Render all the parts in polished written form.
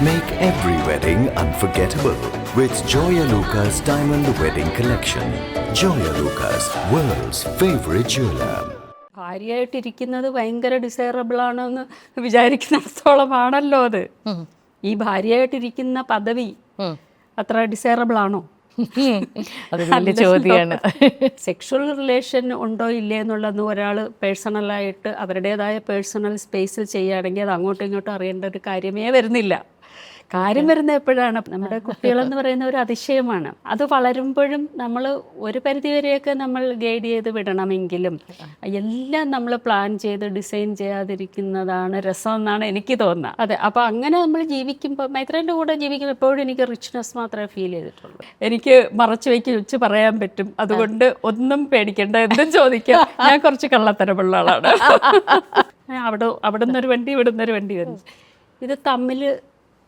Make every wedding unforgettable with Joya Lucas Diamond Wedding Collection. Joya Lucas, world's favorite jeweler. ഭാര്യയായിട്ടിരിക്കുന്നത് ഭയങ്കര desirable ആണെന്ന് വിചാരിക്കുന്നിടത്തോളമാണല്ലോ അത്. ഈ ഭാര്യയായിട്ടിരിക്കുന്ന പദവി അത്ര ഡിസൈറബിൾ ആണോ? അത് വലിയ ചോദ്യമാണ്. സെക്ഷൽ റിലേഷൻ ഉണ്ടോ ഇല്ലേ എന്നുള്ളത് ഒരാൾ പേഴ്സണലായിട്ട് അവരുടേതായ പേഴ്സണൽ സ്പേസിൽ ചെയ്യുകയാണെങ്കിൽ അത് അങ്ങോട്ടും ഇങ്ങോട്ടും അറിയേണ്ട ഒരു കാര്യമേ വരുന്നില്ല. കാര്യം വരുന്ന എപ്പോഴാണ്? നമ്മുടെ കുട്ടികളെന്ന് പറയുന്ന ഒരു അതിശയമാണ്. അത് വളരുമ്പോഴും നമ്മൾ ഒരു പരിധിവരെയൊക്കെ നമ്മൾ ഗൈഡ് ചെയ്ത് വിടണമെങ്കിലും എല്ലാം നമ്മൾ പ്ലാൻ ചെയ്ത് ഡിസൈൻ ചെയ്യാതിരിക്കുന്നതാണ് രസം എന്നാണ് എനിക്ക് തോന്നുന്നത്. അതെ, അപ്പോൾ അങ്ങനെ നമ്മൾ ജീവിക്കുമ്പോൾ മൈത്രേൻ്റെ കൂടെ ജീവിക്കുമ്പോൾ എപ്പോഴും എനിക്ക് റിച്ച്നെസ് മാത്രമേ ഫീൽ ചെയ്തിട്ടുള്ളൂ. എനിക്ക് മറച്ചു വെച്ച് പറയാൻ പറ്റും. അതുകൊണ്ട് ഒന്നും പേടിക്കേണ്ട, എന്തും ചോദിക്കാം. ഞാൻ കുറച്ച് കള്ളത്തരമുള്ള ആളാണ്. അവിടെ നിന്നൊരു വണ്ടി, ഇവിടെ നിന്നൊരു വണ്ടി വന്നു. ഇത് തമ്മിൽ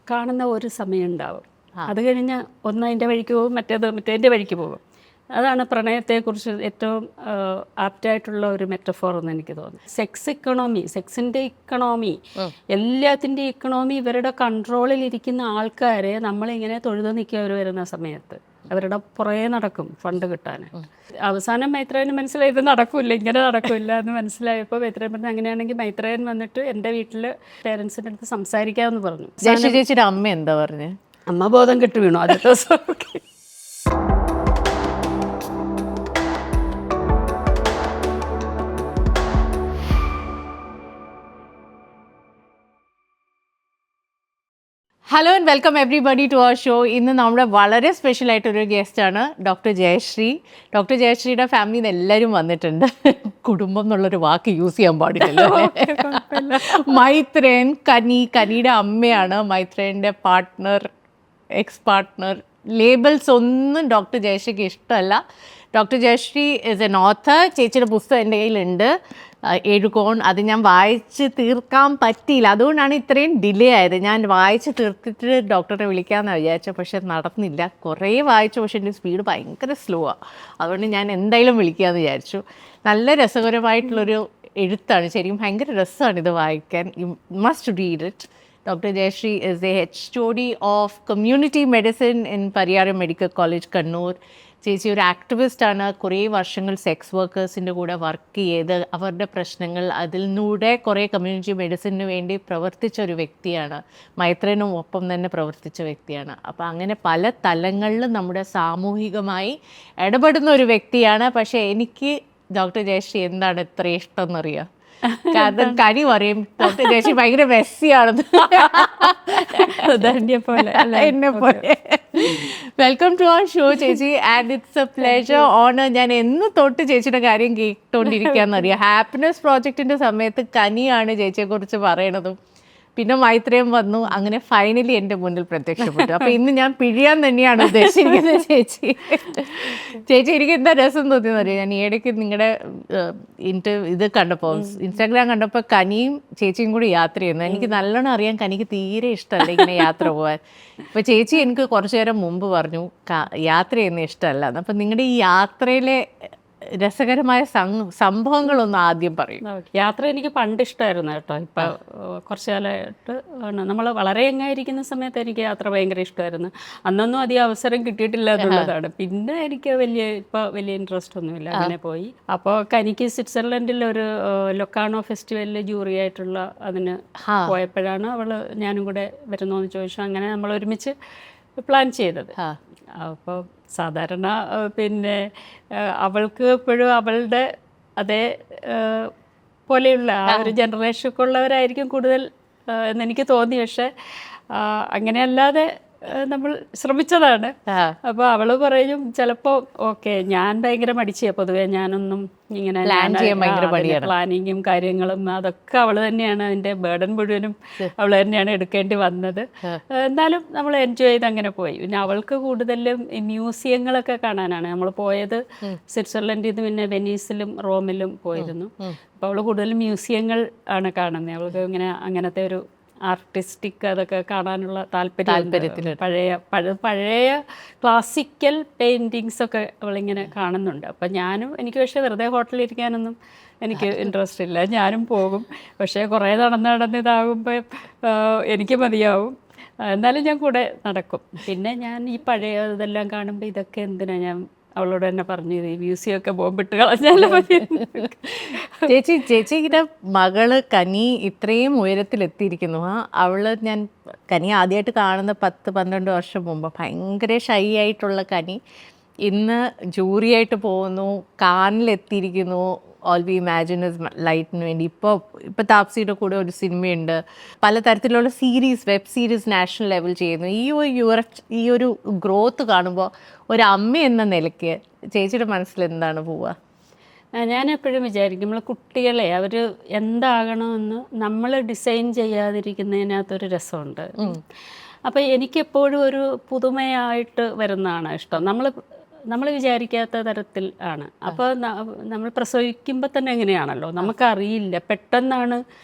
കാണുന്ന ഒരു സമയം ഉണ്ടാവും. അത് കഴിഞ്ഞാൽ ഒന്ന് അതിൻ്റെ വഴിക്ക് പോകും, മറ്റേതിൻ്റെ വഴിക്ക് പോകും. അതാണ് പ്രണയത്തെക്കുറിച്ച് ഏറ്റവും ആപ്റ്റായിട്ടുള്ള ഒരു മെറ്റഫോർ എന്ന് എനിക്ക് തോന്നുന്നു. സെക്സിൻ്റെ ഇക്കണോമി, എല്ലാത്തിൻ്റെ ഇക്കണോമി ഇവരുടെ കൺട്രോളിൽ ഇരിക്കുന്ന ആൾക്കാരെ നമ്മളിങ്ങനെ തൊഴുതു നിൽക്കുക വരുന്ന സമയത്ത് അവരുടെ പുറകെ നടക്കും ഫണ്ട് കിട്ടാൻ. അവസാനം മൈത്രേയന് മനസ്സിലായി ഇത് നടക്കില്ല, ഇങ്ങനെ നടക്കില്ല എന്ന് മനസ്സിലായപ്പോൾ മൈത്രേയൻ പറഞ്ഞു അങ്ങനെയാണെങ്കിൽ മൈത്രേയൻ വന്നിട്ട് എൻ്റെ വീട്ടിൽ പേരൻസിൻ്റെ അടുത്ത് സംസാരിക്കാമെന്ന് പറഞ്ഞു. ചേച്ചിയുടെ അമ്മ എന്താ പറഞ്ഞു? അമ്മ ബോധം കെട്ട് വീണു ആദ്യത്തെ ദിവസം. Hello and welcome everybody to our show. ഇന്ന് നമ്മുടെ വളരെ സ്പെഷ്യൽ ആയിട്ടൊരു ഗസ്റ്റാണ് ഡോക്ടർ ജയശ്രീ. ഡോക്ടർ ജയശ്രീയുടെ ഫാമിലിയിൽ നിന്ന് എല്ലാവരും വന്നിട്ടുണ്ട്. കുടുംബം എന്നുള്ളൊരു വാക്ക് യൂസ് ചെയ്യാൻ പാടില്ലല്ലോ. മൈത്രേയൻ, കനിയുടെ അമ്മയാണ്, മൈത്രേയൻ്റെ പാർട്ട്ണർ, എക്സ് പാർട്ട്ണർ. ലേബിൾസ് ഒന്നും ഡോക്ടർ ജയശ്രീക്ക് ഇഷ്ടമല്ല. Doctor Jayashree is an author. ചേച്ചിയുടെ പുസ്തകം എൻ്റെ കയ്യിലുണ്ട്, എഴുകോൺ. അത് ഞാൻ വായിച്ച് തീർക്കാൻ പറ്റിയില്ല, അതുകൊണ്ടാണ് ഇത്രയും ഡിലേ ആയത്. ഞാൻ വായിച്ച് തീർത്തിട്ട് ഡോക്ടറെ വിളിക്കാമെന്ന് വിചാരിച്ചു, പക്ഷെ നടന്നില്ല. കുറേ വായിച്ചു, പക്ഷെ എൻ്റെ സ്പീഡ് ഭയങ്കര സ്ലോ ആണ്. അതുകൊണ്ട് ഞാൻ എന്തായാലും വിളിക്കാമെന്ന് വിചാരിച്ചു. നല്ല രസകരമായിട്ടുള്ളൊരു എഴുത്താണ്, ശരിക്കും ഭയങ്കര രസമാണ് ഇത് വായിക്കാൻ. You must read it. Dr. Jayashree is the HOD of Community Medicine in Pariyar Medical College, Kannur. ചേച്ചി ഒരു ആക്ടിവിസ്റ്റാണ്. കുറേ വർഷങ്ങൾ സെക്സ് വർക്കേഴ്സിൻ്റെ കൂടെ വർക്ക് ചെയ്ത് അവരുടെ പ്രശ്നങ്ങൾ അതിൽ നിന്നൂടെ കുറേ കമ്മ്യൂണിറ്റി മെഡിസിന് വേണ്ടി പ്രവർത്തിച്ച ഒരു വ്യക്തിയാണ്. മൈത്രേനും ഒപ്പം തന്നെ പ്രവർത്തിച്ച വ്യക്തിയാണ്. അപ്പോൾ അങ്ങനെ പല തലങ്ങളിലും നമ്മുടെ സാമൂഹികമായി ഇടപെടുന്ന ഒരു വ്യക്തിയാണ്. പക്ഷേ എനിക്ക് ഡോക്ടർ ജയശ്രീ എന്താണ് ഇത്ര ഇഷ്ടം എന്നറിയാം. കാരണം കനി പറയും ഡോക്ടർ ജയശ്രീ ഭയങ്കര മെസ്സിയാണെന്ന്. എന്നെ പോലെ. വെൽക്കം ടു അവർ ഷോ ചേച്ചി, and it's a pleasure, honour. ഞാൻ എന്ന് തൊട്ട് ചേച്ചിയുടെ കാര്യം കേട്ടോണ്ടിരിക്കാന്നറിയാം. ഹാപ്പിനെസ് പ്രോജക്റ്റിൻ്റെ സമയത്ത് കനിയാണ് ചേച്ചിയെക്കുറിച്ച് പറയണതും. പിന്നെ മൈത്രേയൻ വന്നു. അങ്ങനെ ഫൈനലി എൻ്റെ മുന്നിൽ പ്രത്യക്ഷപ്പെട്ടു. അപ്പോൾ ഇന്ന് ഞാൻ പിഴിയാൻ തന്നെയാണ് ഉദ്ദേശിക്കുന്നത്. ചേച്ചി എനിക്ക് എന്താ രസം തോന്നിയെന്ന് അറിയാം. ഞാൻ ഈ ഇടയ്ക്ക് നിങ്ങളുടെ ഇത് കണ്ടപ്പോൾ, ഇൻസ്റ്റാഗ്രാം കണ്ടപ്പോൾ കനിയും ചേച്ചിയും കൂടി യാത്ര ചെയ്യുന്നു. എനിക്ക് നല്ലോണം അറിയാം കനിക്ക് തീരെ ഇഷ്ടമല്ല ഇങ്ങനെ യാത്ര പോകാൻ. അപ്പോൾ ചേച്ചി എനിക്ക് കുറച്ചു നേരം മുമ്പ് പറഞ്ഞു യാത്ര ചെയ്യുന്ന ഇഷ്ടമല്ല. അപ്പം നിങ്ങളുടെ ഈ യാത്രയിലെ രസകരമായ സംഭവങ്ങളൊന്നും ആദ്യം പറയും. യാത്ര എനിക്ക് പണ്ട് ഇഷ്ടമായിരുന്നു കേട്ടോ. ഇപ്പം കുറച്ച് കാലമായിട്ട് ആണ്. നമ്മൾ വളരെ എങ്ങായിരിക്കുന്ന സമയത്ത് എനിക്ക് യാത്ര ഭയങ്കര ഇഷ്ടമായിരുന്നു. അന്നൊന്നും അധികം അവസരം കിട്ടിയിട്ടില്ല എന്നുള്ളതാണ്. പിന്നെ എനിക്ക് വലിയ ഇൻട്രസ്റ്റ് ഒന്നുമില്ല, അങ്ങനെ പോയി. അപ്പോൾ കനിക്ക് സ്വിറ്റ്സർലൻഡിൽ ഒരു ലൊക്കാണോ ഫെസ്റ്റിവലിൽ ജൂറി ആയിട്ടുള്ള അതിന് പോയപ്പോഴാണ് ഞാനും കൂടെ വരുന്നോന്ന് ചോദിച്ചു. അങ്ങനെ നമ്മൾ ഒരുമിച്ച് പ്ലാൻ ചെയ്തത്. അപ്പോൾ സാധാരണ പിന്നെ അവൾക്ക് എപ്പോഴും അവളുടെ അതേ പോലെയുള്ള ആ ഒരു ജനറേഷനൊക്കെ ഉള്ളവരായിരിക്കും കൂടുതൽ എന്നെനിക്ക് തോന്നി. പക്ഷെ അങ്ങനെയല്ലാതെ നമ്മൾ ശ്രമിച്ചതാണ്. അപ്പോൾ അവള് പറയും ചിലപ്പോൾ ഓക്കെ, ഞാൻ ഭയങ്കര മടിച്ചാണ് പൊതുവേ. ഞാനൊന്നും ഇങ്ങനെ പ്ലാനിങ്ങും കാര്യങ്ങളും അതൊക്കെ അവൾ തന്നെയാണ്, അതിൻ്റെ ബേർഡൻ മുഴുവനും അവൾ തന്നെയാണ് എടുക്കേണ്ടി വന്നത്. എന്നാലും നമ്മൾ എൻജോയ് ചെയ്ത് അങ്ങനെ പോയി. പിന്നെ അവൾക്ക് കൂടുതലും മ്യൂസിയങ്ങളൊക്കെ കാണാനാണ് നമ്മൾ പോയത്. സ്വിറ്റ്സർലൻഡിൽ നിന്ന് പിന്നെ വെനീസിലും റോമിലും പോയിരുന്നു. അപ്പോൾ അവൾ കൂടുതലും മ്യൂസിയങ്ങൾ ആണ് കാണുന്നത്. അവൾക്ക് ഇങ്ങനെ അങ്ങനത്തെ ഒരു ആർട്ടിസ്റ്റിക് അതൊക്കെ കാണാനുള്ള താല്പര്യത്തിന് പഴയ ക്ലാസിക്കൽ പെയിൻറ്റിങ്സൊക്കെ അവളിങ്ങനെ കാണുന്നുണ്ട്. അപ്പം എനിക്ക് പക്ഷേ വെറുതെ ഹോട്ടലിലിരിക്കാനൊന്നും എനിക്ക് ഇൻട്രസ്റ്റ് ഇല്ല. ഞാനും പോകും. പക്ഷേ കുറേ നടന്നിതാകുമ്പോൾ എനിക്ക് മതിയാവും. എന്നാലും ഞാൻ കൂടെ നടക്കും. പിന്നെ ഞാൻ ഈ പഴയ ഇതെല്ലാം കാണുമ്പോൾ ഇതൊക്കെ എന്തിനാ, ഞാൻ അവളോട് തന്നെ പറഞ്ഞു ഈ മ്യൂസിയം ഒക്കെ ബോംബിട്ട് കളഞ്ഞാലോ മതി. ചേച്ചിയുടെ മകള് കനി ഇത്രയും ഉയരത്തിലെത്തിയിരിക്കുന്നു. ഞാൻ കനി ആദ്യമായിട്ട് കാണുന്ന 10-12 വർഷം മുമ്പ് ഭയങ്കര ഷൈ ആയിട്ടുള്ള കനി ഇന്ന് ജൂറിയായിട്ട് പോകുന്നു, കാനിലെത്തിയിരിക്കുന്നു. ഓൾ വി ഇമാജിൻ ഇസ് ലൈറ്റിന് വേണ്ടി. ഇപ്പോൾ താപ്സിയുടെ കൂടെ ഒരു സിനിമയുണ്ട്, പലതരത്തിലുള്ള വെബ് സീരീസ് നാഷണൽ ലെവൽ ചെയ്യുന്നു. ഈ ഒരു ഗ്രോത്ത് കാണുമ്പോൾ ഒരു അമ്മ എന്ന നിലയ്ക്ക് ചേച്ചിയുടെ മനസ്സിൽ എന്താണ് പോവുക? ഞാൻ എപ്പോഴും വിചാരിക്കും നമ്മൾ കുട്ടികളെ അവർ എന്താകണമെന്ന് നമ്മൾ ഡിസൈൻ ചെയ്യാതിരിക്കുന്നതിനകത്തൊരു രസമുണ്ട്. അപ്പോൾ എനിക്കെപ്പോഴും ഒരു പുതുമയായിട്ട് വരുന്നതാണ് ഇഷ്ടം. നമ്മൾ വിചാരിക്കാത്ത തരത്തിൽ ആണ്. അപ്പോൾ നമ്മൾ പ്രസവിക്കുമ്പോൾ തന്നെ എങ്ങനെയാണല്ലോ, നമുക്കറിയില്ല, പെട്ടെന്നാണ്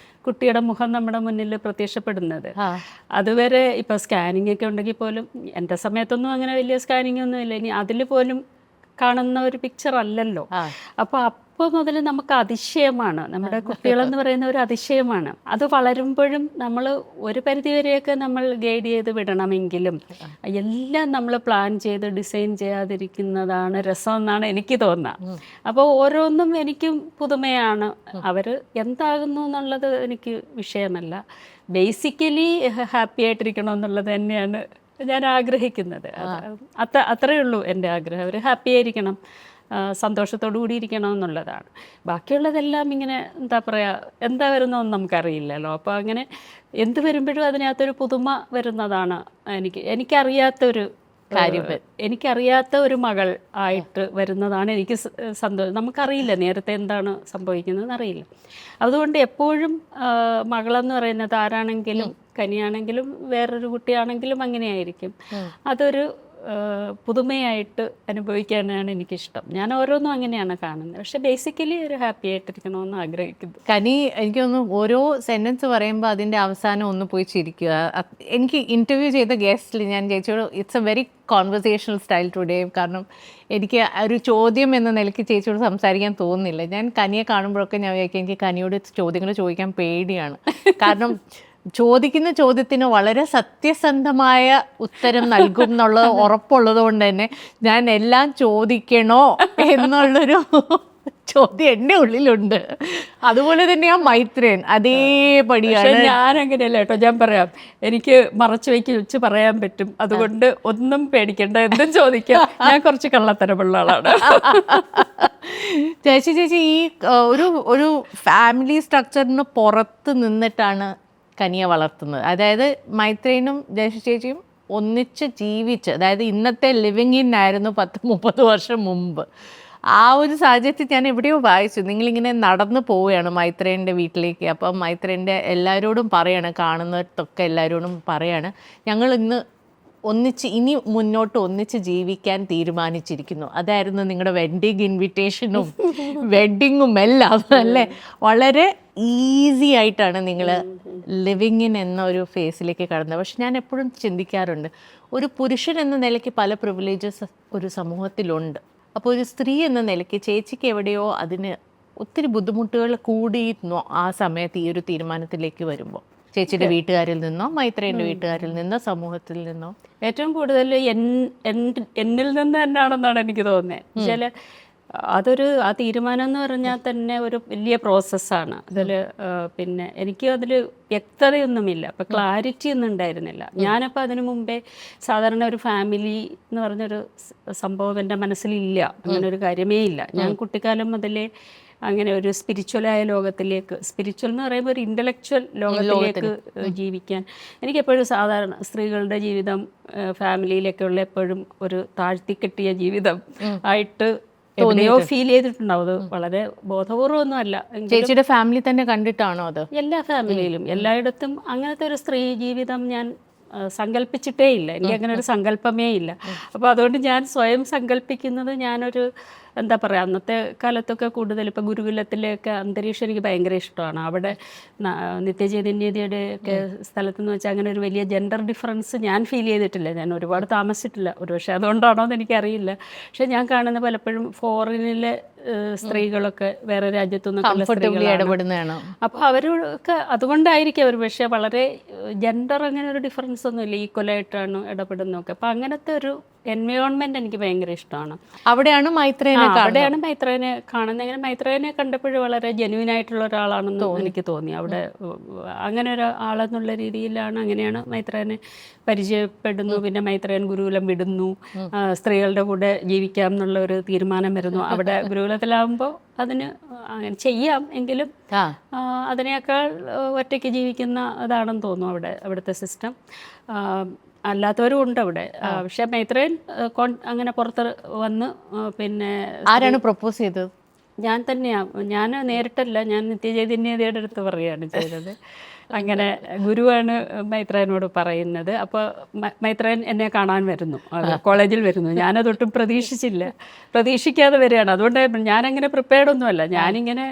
കുട്ടിയുടെ മുഖം നമ്മുടെ മുന്നിൽ പ്രത്യക്ഷപ്പെടുന്നത്. അതുവരെ ഇപ്പോൾ സ്കാനിങ് ഒക്കെ ഉണ്ടെങ്കിൽ പോലും, എൻ്റെ സമയത്തൊന്നും അങ്ങനെ വലിയ സ്കാനിങ് ഒന്നും ഇല്ല, ഇനി അതിൽ പോലും കാണുന്ന ഒരു പിക്ചർ അല്ലല്ലോ. അപ്പോൾ മുതൽ നമുക്ക് അതിശയമാണ്, നമ്മുടെ കുട്ടികളെന്ന് പറയുന്ന ഒരു അതിശയമാണ്. അത് വളരുമ്പോഴും നമ്മൾ ഒരു പരിധിവരെയൊക്കെ നമ്മൾ ഗൈഡ് ചെയ്ത് വിടണമെങ്കിലും എല്ലാം നമ്മൾ പ്ലാൻ ചെയ്ത് ഡിസൈൻ ചെയ്യാതിരിക്കുന്നതാണ് രസം എന്നാണ് എനിക്ക് തോന്നുന്നത്. അപ്പോൾ ഓരോന്നും എനിക്കും പുതുമയാണ്. അവർ എന്താകുന്നു എന്നുള്ളത് എനിക്ക് വിഷയമല്ല. ബേസിക്കലി ഹാപ്പി ആയിട്ടിരിക്കണമെന്നുള്ളത് തന്നെയാണ് ഞാൻ ആഗ്രഹിക്കുന്നത്. അത്രയേ ഉള്ളൂ എൻ്റെ ആഗ്രഹം. അവർ ഹാപ്പി ആയിരിക്കണം, സന്തോഷത്തോടു കൂടി ഇരിക്കണം എന്നുള്ളതാണ്. ബാക്കിയുള്ളതെല്ലാം ഇങ്ങനെ എന്താ പറയുക, എന്താ വരുന്നതെന്ന് നമുക്കറിയില്ലല്ലോ. അപ്പോൾ അങ്ങനെ എന്ത് വരുമ്പോഴും അതിനകത്തൊരു പുതുമ വരുന്നതാണ്. എനിക്കറിയാത്തൊരു കാര്യം, എനിക്കറിയാത്ത ഒരു മകൾ ആയിട്ട് വരുന്നതാണ് എനിക്ക് സന്തോഷം. നമുക്കറിയില്ല നേരത്തെ എന്താണ് സംഭവിക്കുന്നതെന്ന് അറിയില്ല. അതുകൊണ്ട് എപ്പോഴും മകളെന്ന് പറയുന്നത് ആരാണെങ്കിലും, കനിയാണെങ്കിലും വേറൊരു കുട്ടിയാണെങ്കിലും അങ്ങനെയായിരിക്കും. അതൊരു പുതുമയായിട്ട് അനുഭവിക്കാനാണ് എനിക്കിഷ്ടം. ഞാൻ ഓരോന്നും അങ്ങനെയാണ് കാണുന്നത്. പക്ഷെ ബേസിക്കലി ഒരു ഹാപ്പി ആയിട്ടിരിക്കണമെന്ന് ആഗ്രഹിക്കുന്നു. കനി എനിക്ക് തോന്നുന്നു ഓരോ സെൻറ്റൻസ് പറയുമ്പോൾ അതിൻ്റെ അവസാനം ഒന്ന് പോയി ചിരിക്കുക. എനിക്ക് ഇൻ്റർവ്യൂ ചെയ്ത ഗസ്റ്റിൽ ഞാൻ ചേച്ചിയോട് it's A very conversational style today. കാരണം എനിക്ക് ഒരു ചോദ്യം എന്ന നിലയ്ക്ക് ചേച്ചിയോട് സംസാരിക്കാൻ തോന്നുന്നില്ല. ഞാൻ കനിയെ കാണുമ്പോഴൊക്കെ ഞാൻ വിചാരിക്കും എനിക്ക് കനിയോട് ചോദ്യങ്ങൾ ചോദിക്കാൻ പേടിയാണ്. കാരണം ചോദിക്കുന്ന ചോദ്യത്തിന് വളരെ സത്യസന്ധമായ ഉത്തരം നൽകും എന്നുള്ളത് ഉറപ്പുള്ളത് കൊണ്ട് തന്നെ ഞാൻ എല്ലാം ചോദിക്കണോ എന്നുള്ളൊരു ചോദ്യം എൻ്റെ ഉള്ളിലുണ്ട്. അതുപോലെ തന്നെ ആ മൈത്രേൻ അതേപടിയാണ്. ഞാൻ അങ്ങനെയല്ല കേട്ടോ, ഞാൻ പറയാം, എനിക്ക് മറച്ചു വെച്ച് പറയാൻ പറ്റും. അതുകൊണ്ട് ഒന്നും പേടിക്കണ്ട, എന്തും ചോദിക്കാം. ഞാൻ കുറച്ച് കള്ളത്തരമുള്ള ആളാണ്. ചേച്ചി ഈ ഒരു ഫാമിലി സ്ട്രക്ചറിന് പുറത്ത് നിന്നിട്ടാണ് കനിയെ വളർത്തുന്നത്. അതായത് മൈത്രേനും ജയശ്രീ ചേച്ചിയും ഒന്നിച്ച് ജീവിച്ച്, അതായത് ഇന്നത്തെ ലിവിങ് ഇൻ ആയിരുന്നു 10-30 വർഷം മുമ്പ്. ആ ഒരു സാഹചര്യത്തിൽ ഞാൻ എവിടെയോ വായിച്ചു, നിങ്ങളിങ്ങനെ നടന്നു പോവുകയാണ് മൈത്രേൻ്റെ വീട്ടിലേക്ക്. അപ്പം മൈത്രേൻ്റെ എല്ലാവരോടും പറയാണ്, കാണുന്നവർക്കൊക്കെ എല്ലാവരോടും പറയാണ്, ഞങ്ങൾ ഇന്ന് ഇനി മുന്നോട്ട് ഒന്നിച്ച് ജീവിക്കാൻ തീരുമാനിച്ചിരിക്കുന്നു. അതായിരുന്നു നിങ്ങളുടെ വെഡ്ഡിങ് ഇൻവിറ്റേഷനും വെഡ്ഡിങ്ങും എല്ലാം അല്ലേ. വളരെ ഈസി ആയിട്ടാണ് നിങ്ങൾ ലിവിങ് ഇൻ എന്ന ഒരു ഫേസിലേക്ക് കടന്നത്. പക്ഷെ ഞാൻ എപ്പോഴും ചിന്തിക്കാറുണ്ട്, ഒരു പുരുഷൻ എന്ന നിലയ്ക്ക് പല പ്രിവിലേജസ് ഒരു സമൂഹത്തിലുണ്ട്. അപ്പോൾ ഒരു സ്ത്രീ എന്ന നിലയ്ക്ക് ചേച്ചിക്ക് എവിടെയോ അതിന് ഒത്തിരി ബുദ്ധിമുട്ടുകൾ കൂടിയിരുന്നു ആ സമയത്ത് ഈ ഒരു തീരുമാനത്തിലേക്ക് വരുമ്പോൾ. ചേച്ചിയുടെ വീട്ടുകാരിൽ നിന്നോ മൈത്രേൻ്റെ വീട്ടുകാരിൽ നിന്നോ സമൂഹത്തിൽ നിന്നോ? ഏറ്റവും കൂടുതൽ എന്നിൽ നിന്ന് തന്നെയാണെന്നാണ് എനിക്ക് തോന്നുന്നത്. ആ തീരുമാനം എന്ന് പറഞ്ഞാൽ തന്നെ ഒരു വലിയ പ്രോസസ്സാണ്. പിന്നെ എനിക്ക് അതിൽ വ്യക്തതയൊന്നുമില്ല, അപ്പോൾ ക്ലാരിറ്റി ഒന്നും ഉണ്ടായിരുന്നില്ല. ഞാനപ്പോൾ അതിനു മുമ്പേ സാധാരണ ഒരു ഫാമിലി എന്ന് പറഞ്ഞൊരു സംഭവം എൻ്റെ മനസ്സിലില്ല, അങ്ങനെ ഒരു കാര്യമേ ഇല്ല. ഞാൻ കുട്ടിക്കാലം മുതലേ അങ്ങനെ ഒരു സ്പിരിച്വലായ ലോകത്തിലേക്ക്, സ്പിരിച്വൽ എന്ന് പറയുമ്പോൾ ഒരു ഇൻ്റലക്ച്വൽ ലോകത്തിലേക്ക് ജീവിക്കാൻ എനിക്കെപ്പോഴും സാധാരണ സ്ത്രീകളുടെ ജീവിതം ഫാമിലിയിലൊക്കെ ഉള്ള എപ്പോഴും ഒരു താഴ്ത്തിക്കെട്ടിയ ജീവിതം ആയിട്ട് എവിടെയോ ഫീൽ ചെയ്തിട്ടുണ്ടാവും. അത് വളരെ ബോധപൂർവ്വമൊന്നും അല്ല. ചേച്ചിയുടെ ഫാമിലി തന്നെ കണ്ടിട്ടാണോ അത്? എല്ലാ ഫാമിലിയിലും എല്ലായിടത്തും അങ്ങനത്തെ ഒരു സ്ത്രീ ജീവിതം ഞാൻ സങ്കല്പിച്ചിട്ടേ ഇല്ല. എനിക്ക് അങ്ങനെ ഒരു സങ്കല്പമേ ഇല്ല. അപ്പോൾ അതുകൊണ്ട് ഞാൻ സ്വയം സങ്കല്പിക്കുന്നത് ഞാനൊരു എന്താ പറയുക, അന്നത്തെ കാലത്തൊക്കെ കൂടുതൽ ഇപ്പോൾ ഗുരുകുലത്തിലെയൊക്കെ അന്തരീക്ഷം എനിക്ക് ഭയങ്കര ഇഷ്ടമാണ്. അവിടെ നിത്യചൈതന്യതയുടെ ഒക്കെ സ്ഥലത്തെന്ന് വെച്ചാൽ അങ്ങനെ ഒരു വലിയ ജെൻഡർ ഡിഫറൻസ് ഞാൻ ഫീൽ ചെയ്തിട്ടില്ല. ഞാൻ ഒരുപാട് താമസിച്ചിട്ടില്ല, ഒരുപക്ഷെ അതുകൊണ്ടാണോ എന്ന് എനിക്കറിയില്ല. പക്ഷെ ഞാൻ കാണുന്ന പലപ്പോഴും ഫോറിനിലെ സ്ത്രീകളൊക്കെ വേറെ രാജ്യത്തുനിന്നൊക്കെ ഇടപെടുന്നതാണ്. അപ്പോൾ അവരൊക്കെ അതുകൊണ്ടായിരിക്കും അവർ, പക്ഷേ വളരെ ജെൻഡർ അങ്ങനെ ഒരു ഡിഫറൻസ് ഒന്നുമില്ല, ഈക്വലായിട്ടാണ് ഇടപെടുന്നതൊക്കെ. അപ്പോൾ അങ്ങനത്തെ ഒരു എൻവയോൺമെൻറ്റ് എനിക്ക് ഭയങ്കര ഇഷ്ടമാണ്. അവിടെയാണ് മൈത്രേയനെ കാണുന്നത്. അങ്ങനെ മൈത്രേയനെ കണ്ടപ്പോഴും വളരെ ജെന്യൂൻ ആയിട്ടുള്ള ഒരാളാണെന്ന് എനിക്ക് തോന്നി. അവിടെ അങ്ങനെ ഒരു ആളെന്നുള്ള രീതിയിലാണ്, അങ്ങനെയാണ് മൈത്രേയനെ പരിചയപ്പെടുന്നു. പിന്നെ മൈത്രേയൻ ഗുരുകുലം വിടുന്നു, സ്ത്രീകളുടെ കൂടെ ജീവിക്കാം എന്നുള്ള ഒരു തീരുമാനം വരുന്നു. അവിടെ ഗുരുകുലത്തിലാവുമ്പോൾ അതിന് അങ്ങനെ ചെയ്യാം, എങ്കിലും അതിനേക്കാൾ ഒറ്റയ്ക്ക് ജീവിക്കുന്ന അതാണെന്ന് തോന്നുന്നു അവിടുത്തെ സിസ്റ്റം. അല്ലാത്തവരും ഉണ്ട് അവിടെ. പക്ഷെ മൈത്രേയൻ അങ്ങനെ പുറത്ത് വന്ന് പിന്നെ ആരാണ് പ്രപ്പോസ് ചെയ്തത്? ഞാൻ തന്നെയാണ്. ഞാൻ നേരിട്ടല്ല, ഞാൻ നിത്യചൈതന്യതയുടെ അടുത്ത് പറയുകയാണ് ചെയ്തത്. അങ്ങനെ ഗുരുവാണ് മൈത്രേയനോട് പറയുന്നത്. അപ്പോൾ മൈത്രേയൻ എന്നെ കാണാൻ വരുന്നു, കോളേജിൽ വരുന്നു. ഞാനതൊട്ടും പ്രതീക്ഷിക്കാതെ വരികയാണ്. അതുകൊണ്ട് ഞാനങ്ങനെ പ്രിപ്പയർഡ് ഒന്നുമല്ല. ഞാനിങ്ങനെ